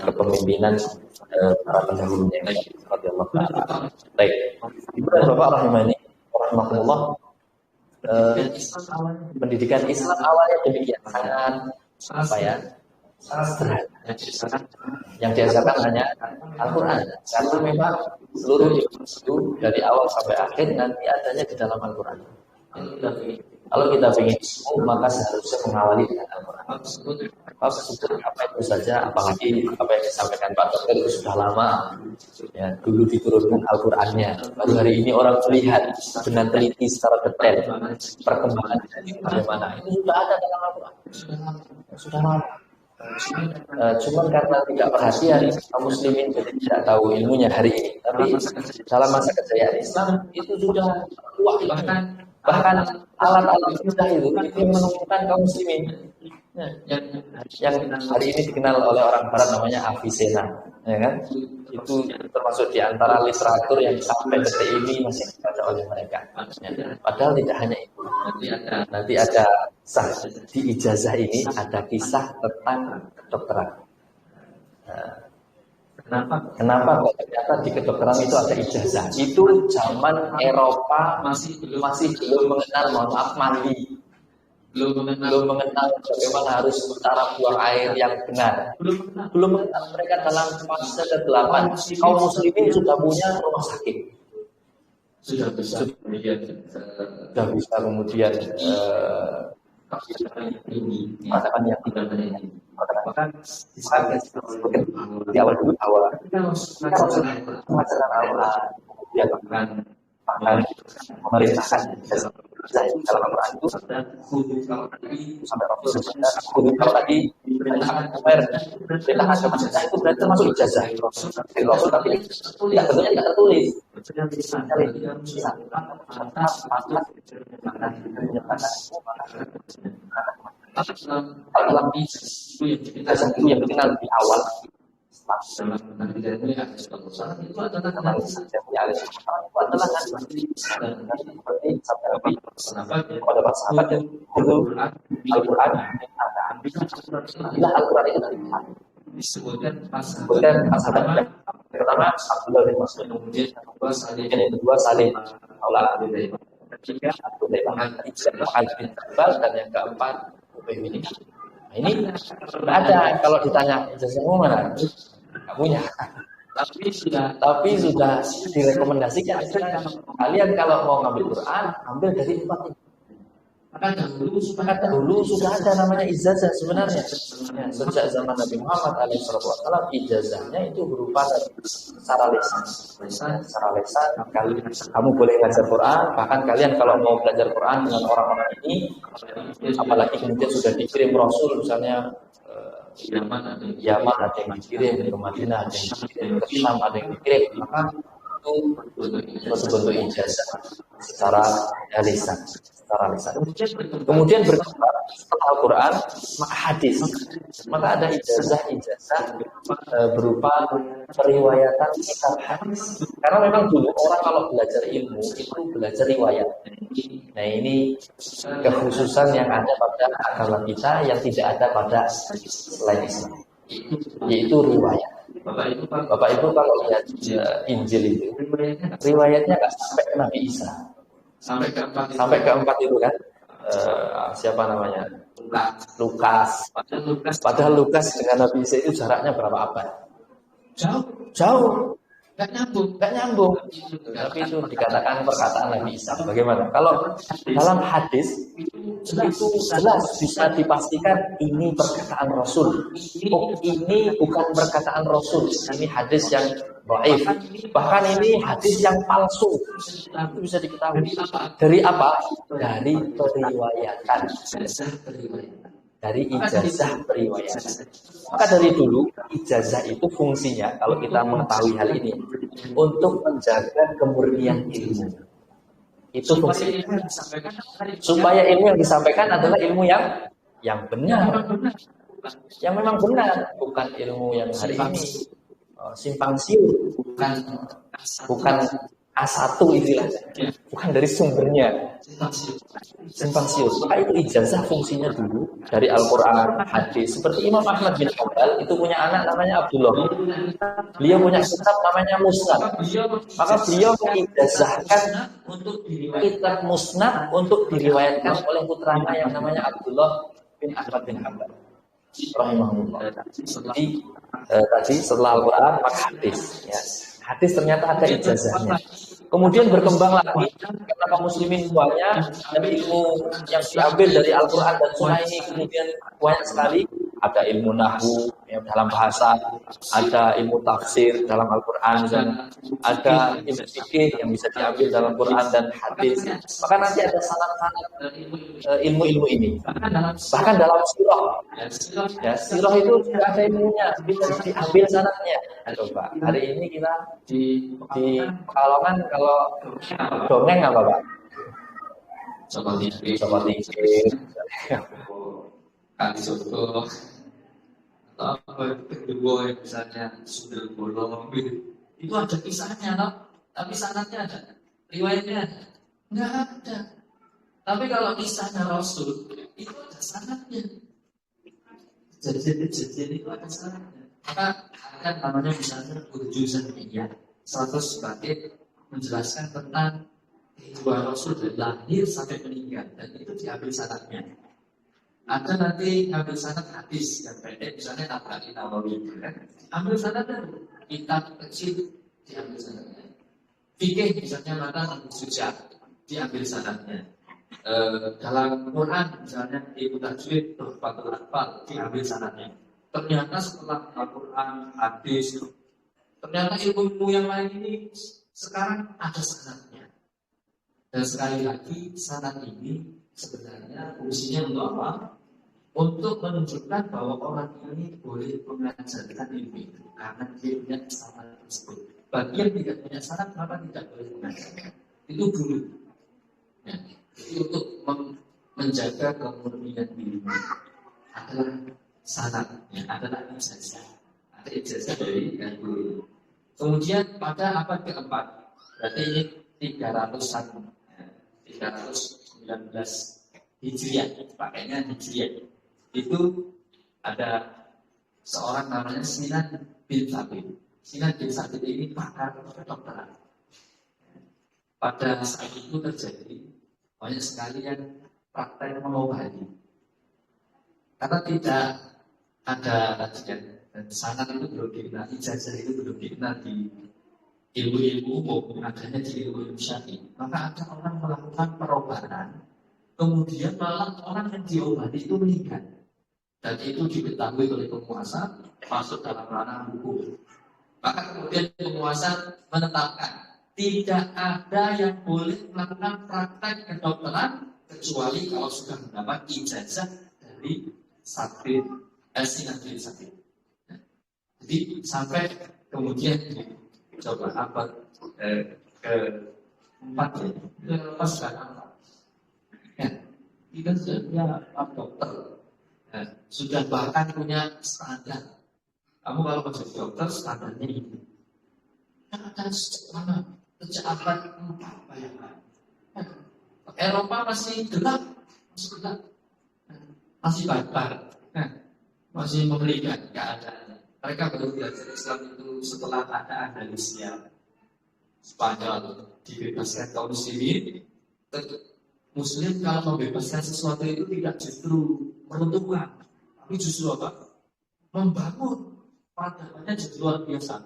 kepemimpinan para pendahulunya. Baik, Ibu dan Bapak rahimahullah, pendidikan Islam awalnya demikian, sangat sederhana. Yang diajarkan hanya Al-Quran, karena memang seluruh itu dari awal sampai akhir nanti adanya di dalam Al-Quran. Kalau kita ingin ilmu, maka seharusnya mengawali dengan Al-Quran. Apa itu saja, apalagi apa yang disampaikan Pak Dokter itu sudah lama. Ya, dulu diturunkan Al-Qurannya. Baru hari ini orang melihat dengan teliti secara detail perkembangan ini bagaimana. Ini sudah ada dalam Al-Quran. Sudah lama. Cuman karena tidak perhatian kaum muslimin jadi tidak tahu ilmunya hari ini. Tapi dalam masa kejayaan Islam itu sudah kuat, bahkan alat-alat mudah itu yang menemukan kaum muslimin. Yang hari ini dikenal oleh orang Barat namanya Avicenna, ya kan? Itu termasuk di antara literatur yang sampai detik ini masih dibaca oleh mereka. Ya. Padahal tidak hanya itu. Nanti ada di ijazah ini ada kisah tentang kedokteran. Kenapa kok ternyata di kedokteran itu ada ijazah? Itu zaman Eropa masih belum mengenal, mohon maaf, mandi. Belum mengenal bagaimana harus cara buang air yang benar. Belum mengenal. Mereka dalam fase ke-8 kaum muslimin sudah punya rumah sakit. Sudah bisa kemudian mengatakan yang tidak benar. Bahkan di awal pengajaran awal dia bahkan memerintahkan dalam Al-Quran itu sampai Rasul kalau tadi perintahkan perintahkan ke masjid itu berarti termasuk ijazah dari Rasul, tapi tidak bentuknya tidak tertulis. Dalam ijazah itu yang dikenal di awal dalam nanti itu adalah seperti sabda Nabi kepada para sahabat dan itu Al-Quran. Al-Quran itu disebutkan sahabat pertama Abdullah bin Mas'ud, kemudian yang kedua Salim Maula ketiga Al bin Jabal, dan yang keempat Ubay bin Ka'ab. Ini ada kalau ditanya ijazahmu mana? Punya. Tapi sudah direkomendasikan. Kalian kalau mau ngambil Quran, ambil dari tempat ini. Maka dahulu sudah ada namanya ijazah sebenarnya. Ya, sejak zaman Nabi Muhammad SAW, ijazahnya itu berupa secara lisan. Secara lisan, kamu boleh belajar Quran. Bahkan kalian kalau mau belajar Quran dengan orang-orang ini, apalagi kemudian sudah dikirim Rasul, misalnya Yaman ada yang dikirim, ke Madinah ada yang dikirim, ke Syam ada yang dikirim, maka itu suatu bentuk ijazah secara lisan. Kemudian berkembang setelah Al-Quran, maka hadis. Maka ada ijazah berupa periwayatan kitab hadis. Karena memang dulu orang kalau belajar ilmu itu belajar riwayat. Nah ini kekhususan yang ada pada agama kita yang tidak ada pada selain Islam, yaitu riwayat. Bapak Ibu kalau lihat Injil itu, riwayatnya nggak sampai ke Nabi Isa. Sampai keempat itu kan, siapa namanya? Lukas. Padahal Lukas dengan Nabi Isa itu jaraknya berapa abad? Jauh. Gak nyambung. Tapi itu dikatakan perkataan Nabi Isa. Bagaimana? Kalau dalam hadis itu jelas bisa dipastikan ini perkataan Rasul. Oh, ini bukan perkataan Rasul. Ini hadis yang dhaif. Bahkan ini hadis yang palsu. Itu bisa diketahui. Dari apa? Dari periwayatan. Dari ijazah periwayatan. Maka dari dulu ijazah itu fungsinya, kalau kita mengetahui hal ini, untuk menjaga kemurnian ilmu. Itu fungsinya. Supaya ilmu yang disampaikan adalah ilmu yang benar, yang memang benar, bukan ilmu yang hari ini simpang siur, bukan A1 istilahnya, bukan dari sumbernya, simpang siur. Maka itu ijazah fungsinya dulu dari Al-Quran, hadis. Seperti Imam Ahmad bin Hanbal itu punya anak namanya Abdullah. Beliau punya kitab namanya Musnad. Maka beliau mengijazahkan kitab Musnad untuk diriwayatkan oleh putranya yang namanya Abdullah bin Ahmad bin Hanbal rahimahullah. Jadi tadi setelah Al-Quran maka hadis, ya. Hadis ternyata ada ijazahnya. Kemudian berkembang lagi karena kaum muslimin semuanya, tapi ilmu yang diambil dari Al-Quran dan Sunnah ini kemudian banyak sekali. Ada ilmu nahwu yang dalam bahasa, ada ilmu tafsir dalam Al-Quran, dan ada ilmu fikih yang bisa diambil dalam Quran dan hadis. Maka nanti ada sanad-sanad ilmu-ilmu ini. Bahkan dalam sirah, ya, sirah itu tidak ada ilmunya, bisa diambil sanadnya. Coba hari ini kita di Pekalongan kalau dongeng apa Pak? Coba tinggi. Kali soto atau apa kedua misalnya sundel bolong itu ada kisahnya tapi sanadnya ada, riwayatnya ada? Nggak ada. Tapi kalau kisahnya Rasul itu ada sanadnya, kejadian itu ada sanadnya. Maka akan namanya misalnya ujusan iya 100 sebagai menjelaskan tentang kehidupan Rasul dari lahir sampai meninggal, dan itu diambil sanadnya. Ada nanti ambil sanad hadis yang pendek, misalnya Nabawi Nawawi, kan? Ambil sanadnya, kitab kecil diambil sanadnya. Fikih misalnya mana Abu Sujah, diambil sanadnya. Dalam Quran misalnya Ibnu Tajwid, Tuhfatul Atfal, diambil sanadnya. Ternyata setelah Al-Quran, hadis, ternyata ilmu yang lain ini sekarang ada sanadnya. Dan sekali lagi sanad ini sebenarnya fungsinya untuk apa? Untuk menunjukkan bahwa orang ini boleh mengajarkan ilmu itu karena dia punya sanad tersebut. Bagi yang tidak punya sanad, kenapa tidak boleh mengajarkan? Itu dulu. Ya, itu untuk menjaga kemurnian ilmu adalah sanad, ya, adalah ijazah. Ada ijazah dari yang guru. Kemudian pada abad keempat, berarti ini 300-an, 319 Hijriah, pakainya Hijriah. Itu ada seorang namanya Sinan bin Thabit. Sinan bin Thabit ini pakar kedokteran. Pada saat itu terjadi banyak sekali yang praktek mengobati. Karena tidak ada kajian dan sanad itu belum dikenal, ijazah itu belum dikenal di ilmu-ilmu umum, adanya di ilmu syar'i. Maka ada orang melakukan perobatan, kemudian malah orang yang diobati itu meninggal. Dan itu diketahui oleh penguasa, masuk dalam ranah hukum. Maka kemudian penguasa menetapkan tidak ada yang boleh melakukan praktek kedokteran kecuali kalau sudah mendapat ijazah dari Sabit sinadrin sakit. Nah, jadi sampai kemudian coba abad keempat ya, itu lepas kan apa? Ya, kita sudah punya dokter, ya, sudah bahkan punya standar. Kamu kalau menjadi dokter standarnya ini. Kan sejak mana? Sejak abad keempat bayangkan. Eropa masih gelap, masih barbar, masih memberikan keadaan. Mereka baru belajar Islam itu setelah ada Andalusia, Spanyol dibebaskan kaum muslimin. Muslim kalau membebaskan sesuatu itu tidak justru meruntuhkan, tapi justru apa? Membangun. Peradabannya jadi luar biasa.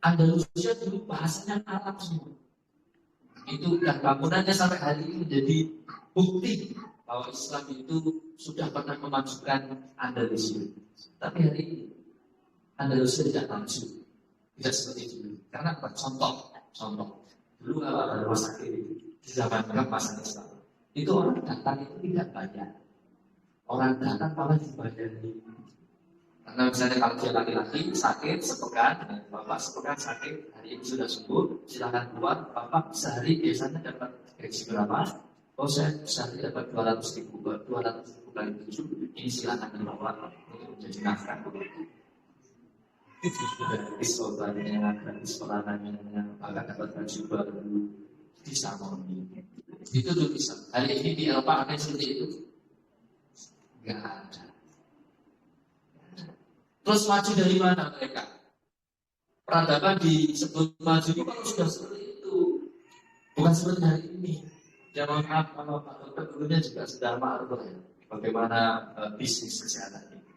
Andalusia dulu bahasanya Arab semua. Itu dan bangunannya sampai hari ini menjadi bukti bahwa Islam itu sudah pernah memajukan Andalusia. Tapi hari ini Andalusia tidak maju, tidak seperti dulu. Karena apa? Contoh. Dulu kalau ada rumah sakit di zaman masa Islam, itu orang datang itu tidak banyak. Orang datang malah dibayari. Karena misalnya kalau dia laki-laki sakit sepekan, bapak sepekan sakit, hari ini sudah sembuh, silakan keluar. Bapak sehari biasanya dapat gaji berapa? Oh saya sehari dapat 200.000 kali 7, ini silakan dibawa untuk menjadi nafkah. Itu gratis obatnya, gratis peranannya, bahkan dapat baju baru, disamoni. Itu tuh bisa. Hari ini di Eropa ada seperti itu? Enggak ada. Terus maju dari mana mereka? Peradaban disebut maju itu kalau sudah seperti itu, bukan seperti hari ini. Jangan kalau Pak Dokter dulunya juga sudah maklum ya, bagaimana bisnis kesehatan ini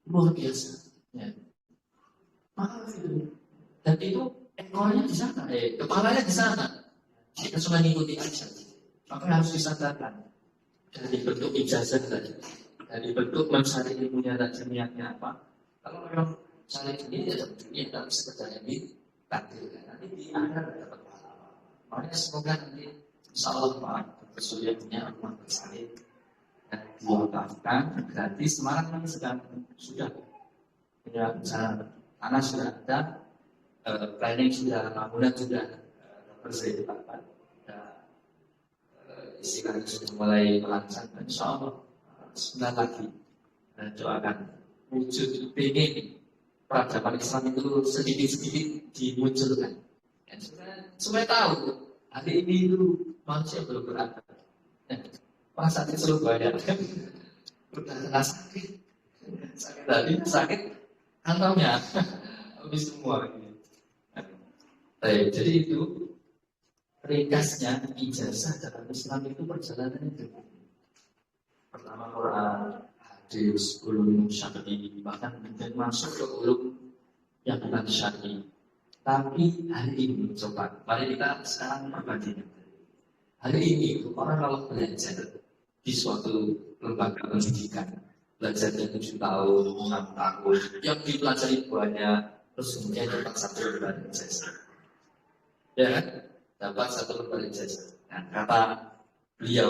luar biasa. Ya. Mahal itu. Dan itu ekornya di sana, kepalanya di sana. Kita cuma ngikuti aja. Maka harus disadarkan dari bentuk ijazah tadi, dari bentuk mencari ilmunya dan niatnya apa. Kalau orang cari ini ya tentunya dalam sekedar ini takdirkan nanti di akhir dapat pahala. Makanya semoga nanti insya Allah Pak Surya punya rumah bersalin dan diwakafkan gratis. Semarang ini sudah punya usaha tanah sudah ada, planning sudah, bangunan sudah bersedia, istilahnya sudah mulai melancang. Insya Allah sebentar lagi doakan wujud pengen peradaban Islam itu sedikit-sedikit dimunculkan. Ya, supaya tahu hari ini itu manusia belum beradab. Masa di Surabaya kan udah sakit tadi sakit kantongnya habis semua. Jadi itu ringkasnya ijazah dalam Islam itu perjalanannya dulu. Pertama Quran, hadis, ulum syar'i, bahkan kemudian masuk ke ulum yang bukan syar'i. Tapi hari ini coba, mari kita sekarang perbandingan. Hari ini orang kalau belajar di suatu lembaga pendidikan, belajarnya 7 tahun, 6 tahun, yang dipelajari banyak, terus kemudian dapat 1 lembar ijazah. Ya kan? Dapat 1 lembar ijazah. Nah, kata beliau,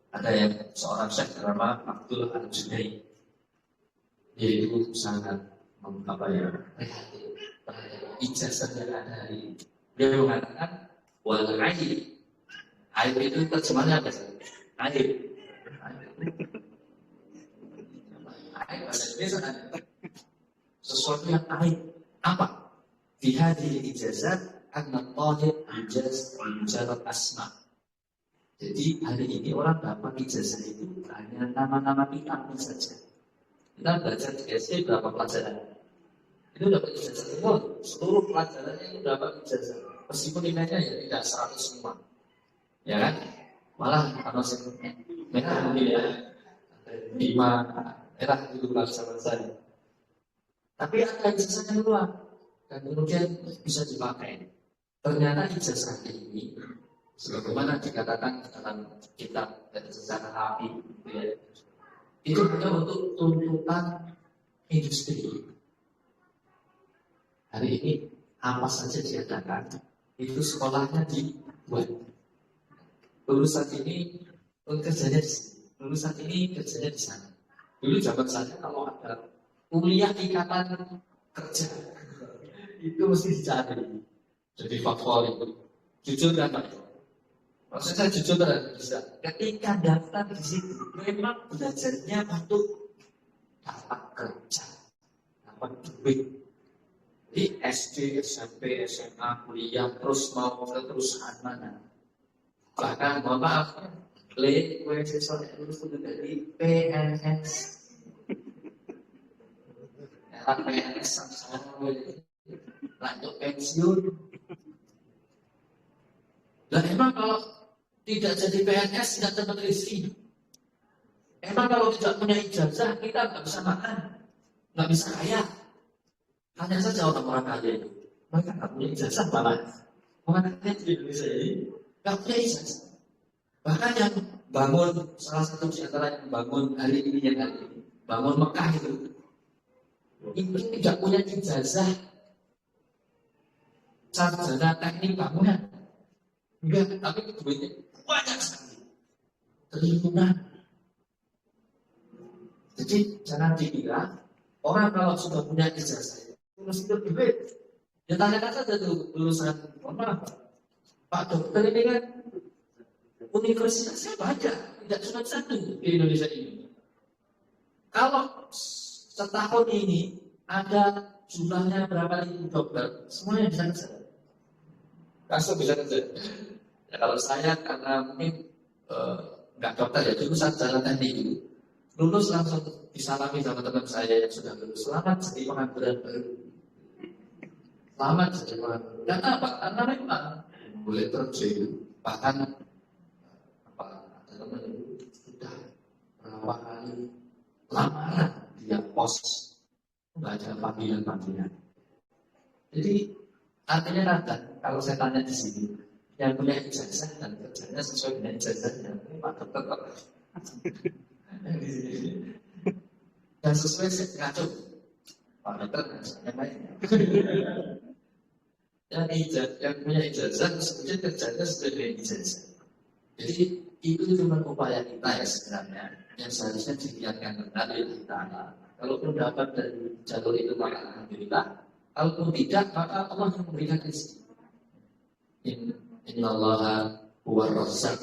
ada yang seorang syekh bernama Abdul Al-Junaid. Dia itu sangat prihatin terhadap ijazah yang ada hari ini. Dia mengatakan wal aib. Aib itu terjemahnya apa sih? Aib. Aib bahasa Indonesia ada. Sesuatu yang aib. Apa? Di hadhihi ijazah anna talib mujarrad asma'. Jadi hari ini orang dapat ijazah itu hanya nama-nama kitabnya saja. Kita belajar di SD berapa pelajaran? Itu dapat ijazah semua. Seluruh pelajarannya itu dapat ijazah. Meskipun nilainya ya tidak 100 semua. Ya kan? Malah kalau mereka mungkin ya 5 merah itu kalau sama saya. Tapi ada ijazahnya luar dan kemudian bisa dipakai. Ternyata ijazah ini sebagaimana dikatakan dalam kitab sejarah api, ya, itu hanya untuk tuntutan industri. Hari ini apa saja diadakan, itu sekolahnya dibuat. Lulusan ini kerjanya di sini, lulusan ini kerjanya di sana. Dulu zaman saya kalau ada kuliah ikatan kerja itu mesti dicari. Jadi faktual itu jujur kan Pak? Maksud saya jujur dan bisa. Ketika daftar di situ, memang belajarnya untuk dapat kerja, dapat duit. Di SD, SMP, SMA, kuliah, terus mau ke perusahaan mana? Bahkan mohon maaf, gue siswa lulus itu dari PNS. Ya, PNS sama lanjut pensiun. Dan emang kalau tidak jadi PNS tidak dapat rezeki. Emang kalau tidak punya ijazah kita nggak bisa makan, nggak bisa kaya. Tanya saja orang-orang kaya itu, mereka nggak punya ijazah malah. Orang kaya di Indonesia ini nggak punya ijazah. Bahkan yang bangun salah satu di antara yang bangun hari ini bangun Mekah itu tidak punya ijazah sarjana teknik bangunan. Enggak, tapi duitnya banyak sekali. Triliunan. Jadi jangan dikira orang kalau sudah punya ijazah terus itu duit. Ya tanyakan saja tuh lulusan apa? Pak dokter ini kan universitasnya banyak, tidak cuma satu di Indonesia ini. Kalau setahun ini ada jumlahnya berapa ribu dokter, semuanya bisa kerja. Langsung bisa kerja. Ya, kalau saya karena mungkin nggak dokter ya, jurusan jalan teknik itu, lulus langsung disalami sama teman saya yang sudah lulus. Selamat jadi pengangguran baru. Selamat jadi pengangguran. Karena apa? Karena memang boleh kerja itu. Bahkan apa? Ada teman itu sudah berapa kali lamaran dia pos, nggak ada panggilan. Jadi artinya rata. Kalau saya tanya di sini, yang punya ijazah dan kerjanya sesuai dengan ijazahnya, ini Pak Dokter kok. Dan sesuai ngaco, Pak Dokter yang lainnya. Yang punya ijazah, sebenarnya kerjanya sesuai dengan ijazah. Jadi itu cuma upaya kita ya sebenarnya, yang seharusnya dibiarkan oleh kita. Kalaupun dapat dari jalur itu maka alhamdulillah. Kalaupun tidak, maka Allah yang memberikan rezeki. Innallaha huwa razzaq.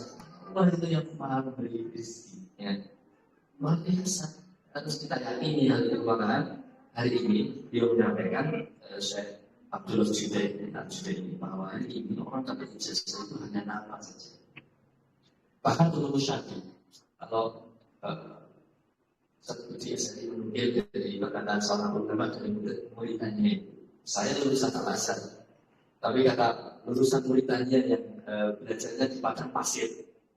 Allah itu yang maha memberi rezeki. Ya. Luar biasa. Harus kita yakini hal itu bahkan hari ini dia menyampaikan Syekh Abdul Judaini bahwa hari ini orang dapat ijazah itu hanya nama saja. Bahkan untuk syar'i. Kalau seperti saya menukil dari perkataan seorang ulama dari murid-muridnya, saya lulusan Al-Azhar, tapi kata lulusan murid-muridnya yang belajarnya di padang pasir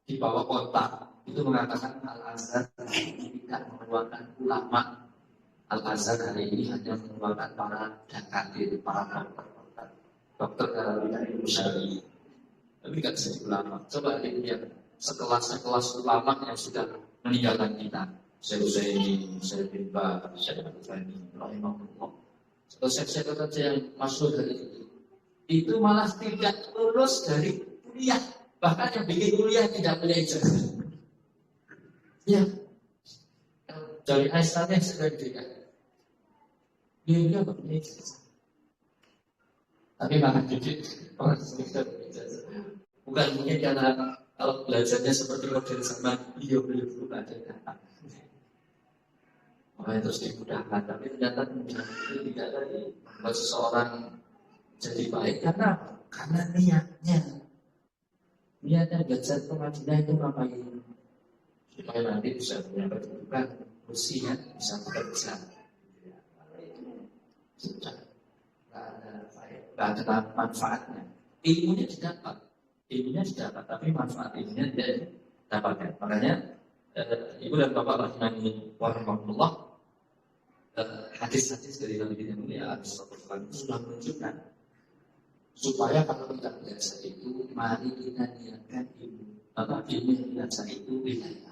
di bawah kota itu mengatakan Al-Azhar tidak mengeluarkan ulama. Al-Azhar hari ini hanya mengeluarkan para dakatir, para dokter dalam bidang ilmu syar'i. Tapi kan jadi ulama. Coba lihat sekelas ulama yang sudah meninggalkan kita. Syekh Utsaimin, Syekh bin Baz, Syekh Al-Albani, rahimahullah. Saya saja yang masuk dari itu malah tidak lulus dari kuliah. Bahkan yang bikin kuliah tidak punya ijazah. Ya, dari Aisyah yang sudah diberikan. Dia nggak punya ijazah. Tapi malah dikit orang sudah punya ijazah. Bukan mungkin karena kalau belajarnya seperti model zaman beliau ada kata. Makanya terus dimudahkan, tapi ternyata kemudian itu tidak dari membuat seseorang jadi baik karena niatnya belajar pengajian itu ngapain supaya nanti bisa punya kedudukan kursi ya, bisa bekerja. Sudah nggak ada manfaatnya. Ilmunya didapat, tapi manfaat ilmunya tidak dapatkan. Makanya ibu dan bapak rahimahullah, hadis-hadis dari Nabi yang mulia sudah menunjukkan supaya kalau kita belajar itu, mari kita niatkan ilmu yang belajar itu wilayah.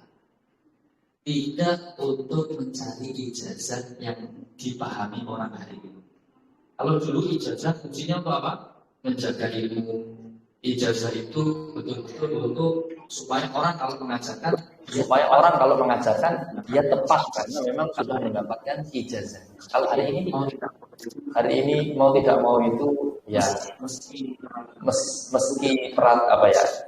Tidak untuk mencari ijazah yang dipahami orang hari ini. Kalau dulu ijazah fungsinya untuk apa? Menjaga ilmu, ijazah itu betul-betul untuk supaya orang kalau mengajarkan dia tepat karena memang sudah mendapatkan ijazah. Kalau hari ini mau tidak mau itu ya meski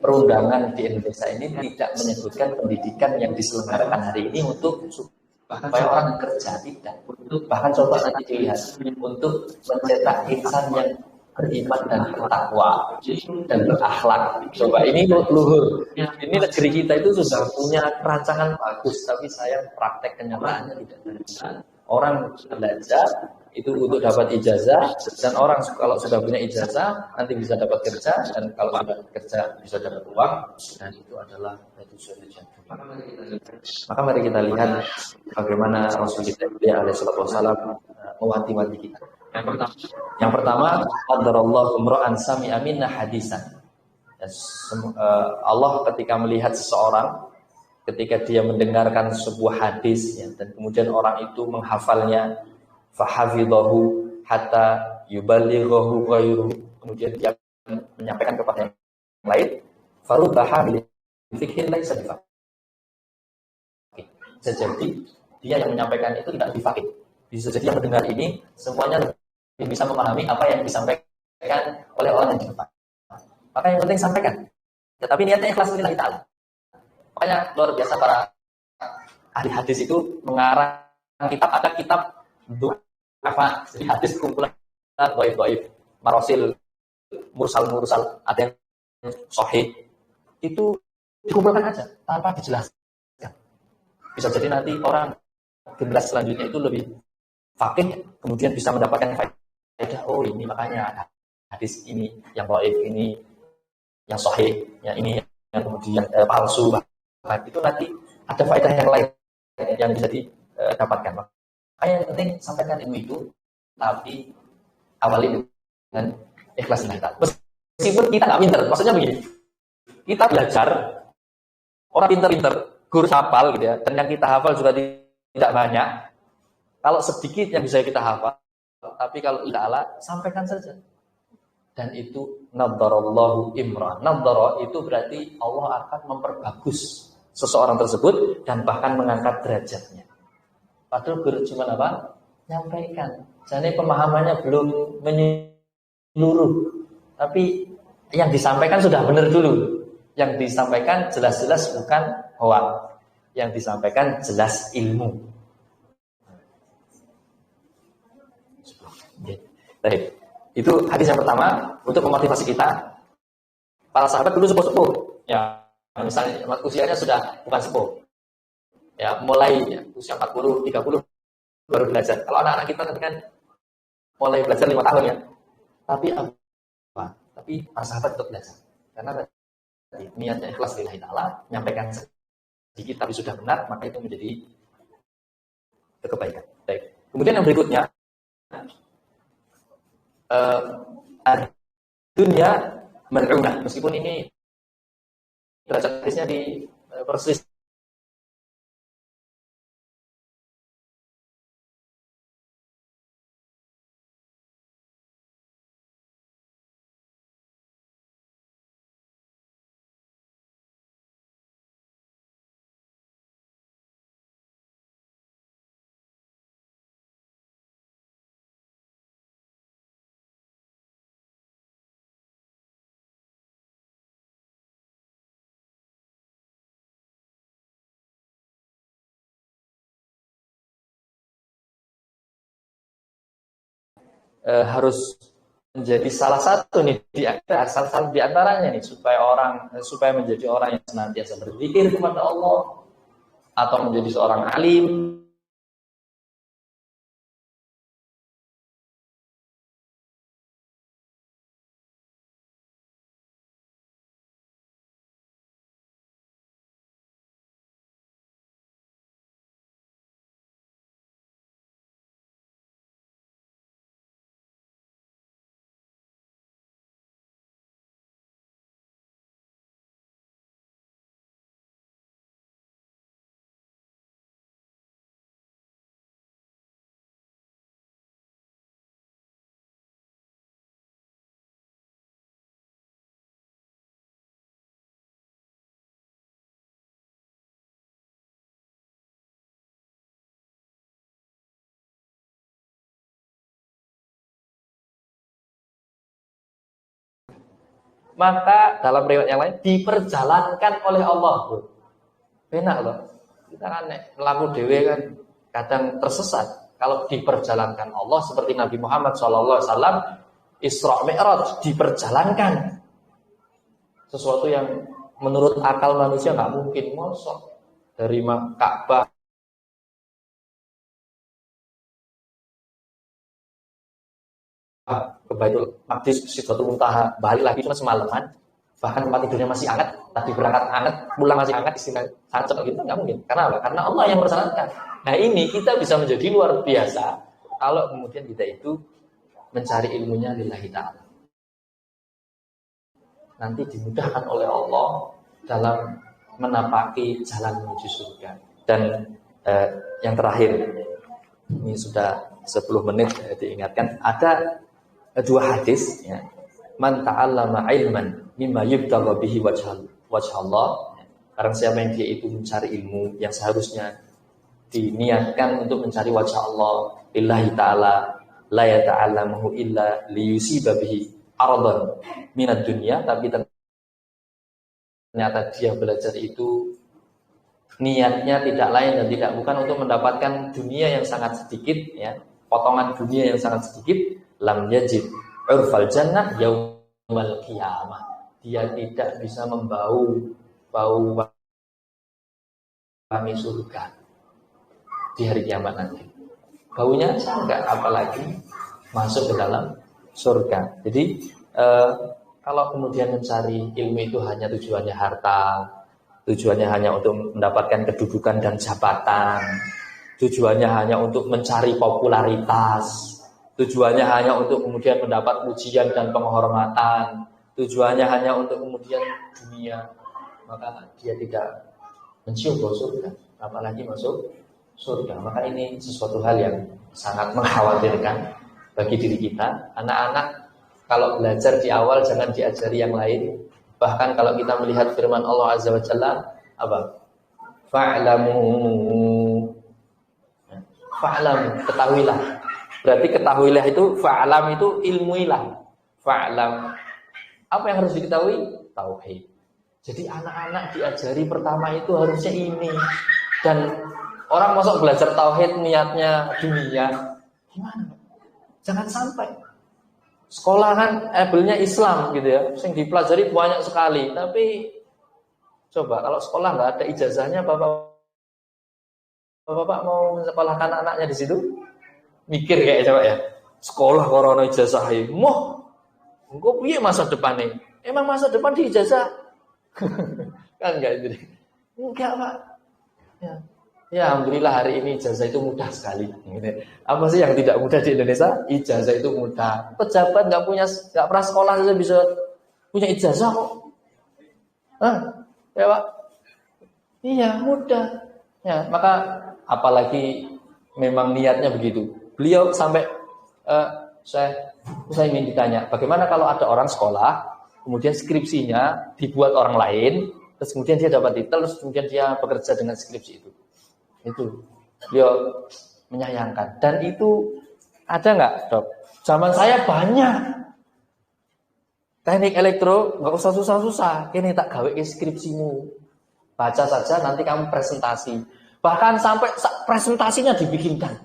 perundangan di Indonesia ini tidak menyebutkan pendidikan yang diselenggarakan hari ini untuk supaya orang kerja, tidak. Bahkan coba nanti dilihat untuk mencetak insan yang beriman dan bertakwa dan berakhlak. Coba ini luhur. Ini negeri kita itu sudah punya rancangan bagus, tapi saya praktek kenyataannya tidak ada. Orang belajar itu untuk dapat ijazah, dan orang kalau sudah punya ijazah nanti bisa dapat kerja, dan kalau sudah kerja bisa dapat uang, dan itu adalah suatu jatuh. Maka mari kita lihat bagaimana Rasulullah SAW mewanti-wanti kita. Yang pertama, qadarallahu imra'an sami'a minna hadisan. Allah ketika melihat seseorang, ketika dia mendengarkan sebuah hadis ya, dan kemudian orang itu menghafalnya, fahafidhahu hatta yuballighahu ghairuhu, kemudian dia menyampaikan kepada yang lain, farubaha bil fikhin laisa bifaqih. Bisa jadi dia yang menyampaikan itu tidak bifaqih. Bisa jadi yang mendengar ini semuanya bisa memahami apa yang disampaikan oleh orang yang di depan. Maka yang penting sampaikan. Tetapi niatnya ikhlas lillahi ta'ala. Makanya luar biasa para ahli hadis itu mengarang kitab, ada kitab apa? Jadi hadis kumpulan dhaif, marosil, mursal, ada yang sahih. Itu dikumpulkan aja tanpa dijelaskan. Bisa jadi nanti orang generasi selanjutnya itu lebih fakih, kemudian bisa mendapatkan faedah. Oh ini makanya hadis ini yang dhaif, ini yang sahih, yang ini yang kemudian palsu. Itu nanti ada faedah yang lain yang bisa didapatkan. Makanya yang penting sampaikan ilmu itu, tapi awali dengan ikhlas lillahi ta'ala. Meskipun kita nggak pinter, maksudnya begini, kita belajar, orang pinter-pinter, guru hafal gitu ya, dan yang kita hafal juga tidak banyak. Kalau sedikit yang bisa kita hafal, tapi kalau ta'ala sampaikan saja. Dan itu nadharallahu imran. Nadhara itu berarti Allah akan memperbagus seseorang tersebut dan bahkan mengangkat derajatnya. Padahal guru cuma apa? Nyampaikan. Jadi pemahamannya belum menyeluruh. Tapi yang disampaikan sudah benar dulu. Yang disampaikan jelas-jelas bukan hoak. Yang disampaikan jelas ilmu. Baik. Itu hadis yang pertama untuk memotivasi kita. Para sahabat dulu sepuh-sepuh. Ya, misalnya usianya sudah bukan sepuh. Ya, mulai ya, usia 40, 30 baru belajar. Kalau anak-anak kita kan mulai belajar 5 tahun ya. Tapi apa? Tapi para sahabat tetap belajar. Karena niatnya ikhlas lillahi ta'ala, menyampaikan sedikit tapi sudah benar, maka itu menjadi kebaikan. Baik. Kemudian yang berikutnya, dunia mal'unah. Meskipun ini derajat hadisnya di perselis harus menjadi salah satu nih salah di antaranya nih supaya menjadi orang yang senantiasa berzikir kepada Allah atau menjadi seorang alim maka dalam riwayat yang lain diperjalankan oleh Allah. Enak loh. Kita kan melaku dewe kan kadang tersesat. Kalau diperjalankan Allah seperti Nabi Muhammad SAW, Isra Mi'raj diperjalankan. Sesuatu yang menurut akal manusia nggak mungkin. Mosok dari Ka'bah ke Baitul Maqdis, Sidratul Muntaha, balik lagi cuma semalaman, bahkan tempat tidurnya masih hangat, tadi berangkat hangat, pulang masih hangat, istilah sangat cepat gitu nggak mungkin. Karena apa? Karena Allah yang memperjalankan. Nah ini kita bisa menjadi luar biasa kalau kemudian kita itu mencari ilmunya lillahi ta'ala. Nanti dimudahkan oleh Allah dalam menapaki jalan menuju surga. Dan yang terakhir, ini sudah 10 menit diingatkan, ada 2 hadis ya. Man ta'allama ilman mimma yubtagha bihi wajhallah. Karena siapa yang dia itu mencari ilmu yang seharusnya diniatkan untuk mencari wajah Allah lillahi ta'ala, la yata'allamahu illa liyusiba bihi aradan minad dunya, tapi ternyata dia belajar itu niatnya tidak lain dan tidak bukan untuk mendapatkan dunia yang sangat sedikit ya, potongan dunia yang sangat sedikit, lam yajid urfal jannah yaumal qiyamah. Dia tidak bisa membau wangi surga di hari kiamat nanti. Baunya enggak, apalagi masuk ke dalam surga. Jadi kalau kemudian mencari ilmu itu hanya tujuannya harta, tujuannya hanya untuk mendapatkan kedudukan dan jabatan, tujuannya hanya untuk mencari popularitas, tujuannya hanya untuk kemudian mendapat pujian dan penghormatan, tujuannya hanya untuk kemudian dunia, maka dia tidak mencium bau surga, apalagi masuk surga. Maka ini sesuatu hal yang sangat mengkhawatirkan bagi diri kita. Anak-anak kalau belajar di awal jangan diajari yang lain. Bahkan kalau kita melihat firman Allah Azza wa Jalla, apa? Fa'lamu, ketahuilah. Berarti ketahuilah itu, fa'lam itu ilmuilah. Fa'lam. Apa yang harus diketahui? Tauhid. Jadi anak-anak diajari pertama itu harusnya ini. Dan orang masuk belajar tauhid niatnya dunia, gimana? Jangan sampai. Sekolah kan labelnya Islam gitu ya, yang dipelajari banyak sekali. Tapi coba kalau sekolah nggak ada ijazahnya, bapak mau menyekolahkan anaknya di situ? Mikir kayak coba ya. Sekolah korona ijazah, moh, engkau piye masa depannya? Emang masa depan di ijazah? Kan enggak jadi. Enggak, Pak. Ya, alhamdulillah hari ini ijazah itu mudah sekali. Apa sih yang tidak mudah di Indonesia? Ijazah itu mudah. Pejabat nggak pernah sekolah saja bisa punya ijazah kok. Ya Pak. Iya, mudah. Ya, maka apalagi memang niatnya begitu. Beliau sampai saya ingin ditanya, bagaimana kalau ada orang sekolah, kemudian skripsinya dibuat orang lain, terus kemudian dia dapat titel, terus kemudian dia bekerja dengan skripsi itu. Itu beliau menyayangkan. Dan itu ada nggak, Dok? Zaman saya banyak teknik elektro, nggak usah susah-susah. Ini tak gawe skripsimu, baca saja, nanti kamu presentasi. Bahkan sampai presentasinya dibikinkan.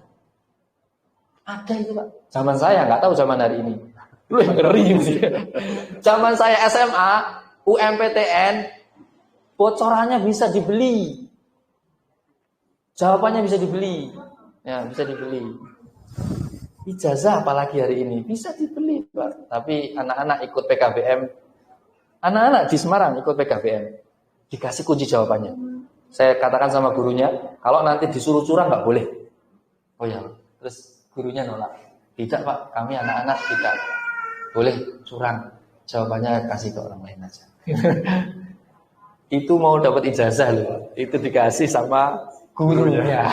Ada itu Pak. Zaman saya, nggak tahu zaman hari ini. Lu yang ngeri sih. Zaman saya SMA, UMPTN, bocorannya bisa dibeli. Jawabannya bisa dibeli. Ya, bisa dibeli. Ijazah apalagi hari ini bisa dibeli, Pak. Tapi anak-anak ikut PKBM. Anak-anak di Semarang ikut PKBM. Dikasih kunci jawabannya. Saya katakan sama gurunya, kalau nanti disuruh curang nggak boleh. Oh ya, terus gurunya nolak. Tidak, Pak, kami anak-anak tidak boleh curang. Jawabannya kasih ke orang lain aja. Itu mau dapat ijazah loh. Itu dikasih sama gurunya.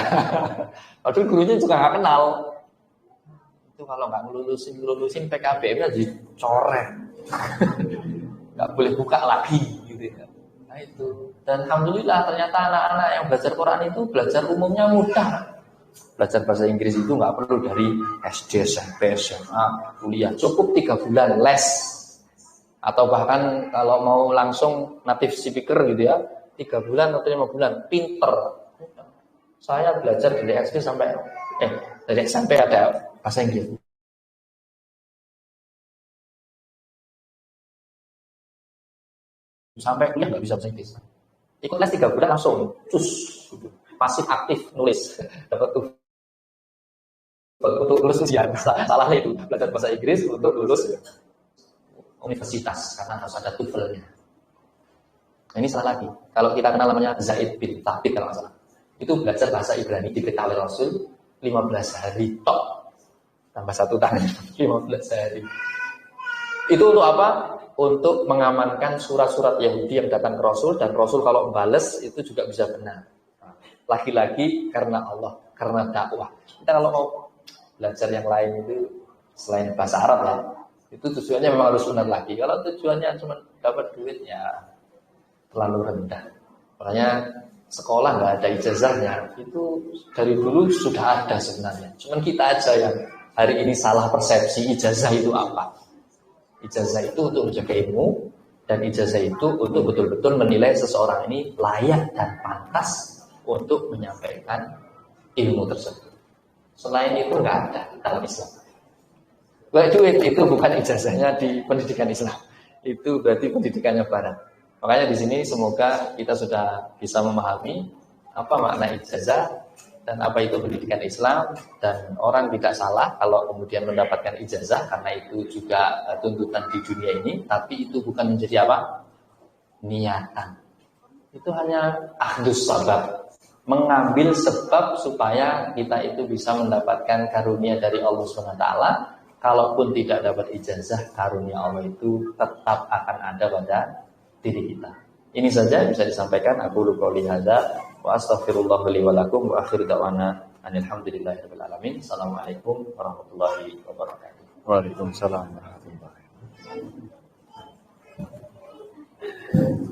Padahal gurunya juga nggak kenal. Itu kalau nggak ngelulusin PKBM-nya dicoret. Nggak boleh buka lagi gitu ya. Nah itu. Dan alhamdulillah ternyata anak-anak yang belajar Quran itu belajar umumnya mudah. Belajar bahasa Inggris itu nggak perlu dari SD, SMP, SMA, kuliah. Cukup 3 bulan les. Atau bahkan kalau mau langsung native speaker gitu ya, 3 bulan atau 5 bulan, pinter. Saya belajar dari SD sampai dari SMP ada bahasa Inggris. Sampai kuliah nggak bisa bahasa Inggris. Ikut les 3 bulan langsung, cus, pasif aktif nulis, dapat tuh. Untuk lulus ujian, salahnya itu belajar bahasa Inggris untuk lulus universitas karena harus ada TOEFL-nya. Ini salah lagi. Kalau kita kenal namanya Zaid bin Thabit kalau nggak salah, itu belajar bahasa Ibrani diberitahu oleh Rasul 15 hari tok, tambah 1 tahun 15 hari. Itu untuk apa? Untuk mengamankan surat-surat Yahudi yang datang ke Rasul, dan Rasul kalau bales itu juga bisa benar. Lagi-lagi karena Allah, karena dakwah. Kita kalau mau belajar yang lain itu selain bahasa Arab ya, itu tujuannya memang harus benar lagi. Kalau tujuannya cuma dapat duit ya terlalu rendah. Makanya sekolah nggak ada ijazahnya itu dari dulu sudah ada sebenarnya. Cuman kita aja yang hari ini salah persepsi ijazah itu apa. Ijazah itu untuk menjaga ilmu, dan ijazah itu untuk betul-betul menilai seseorang ini layak dan pantas untuk menyampaikan ilmu tersebut. Selain itu nggak ada dalam Islam. Itu bukan ijazahnya di pendidikan Islam. Itu berarti pendidikannya Barat. Makanya di sini semoga kita sudah bisa memahami apa makna ijazah dan apa itu pendidikan Islam, dan orang tidak salah kalau kemudian mendapatkan ijazah karena itu juga tuntutan di dunia ini, tapi itu bukan menjadi apa? Niatan. Itu hanya akhdus sabab, mengambil sebab supaya kita itu bisa mendapatkan karunia dari Allah SWT. Kalaupun tidak dapat ijazah, karunia Allah itu tetap akan ada pada diri kita. Ini saja bisa disampaikan. Aku qouli hadza wa astaghfirullah li wa lakum wa akhiru da'wana alhamdulillahirabbil alamin. Assalamualaikum warahmatullahi wabarakatuh. Waalaikumsalam warahmatullahi wabarakatuh.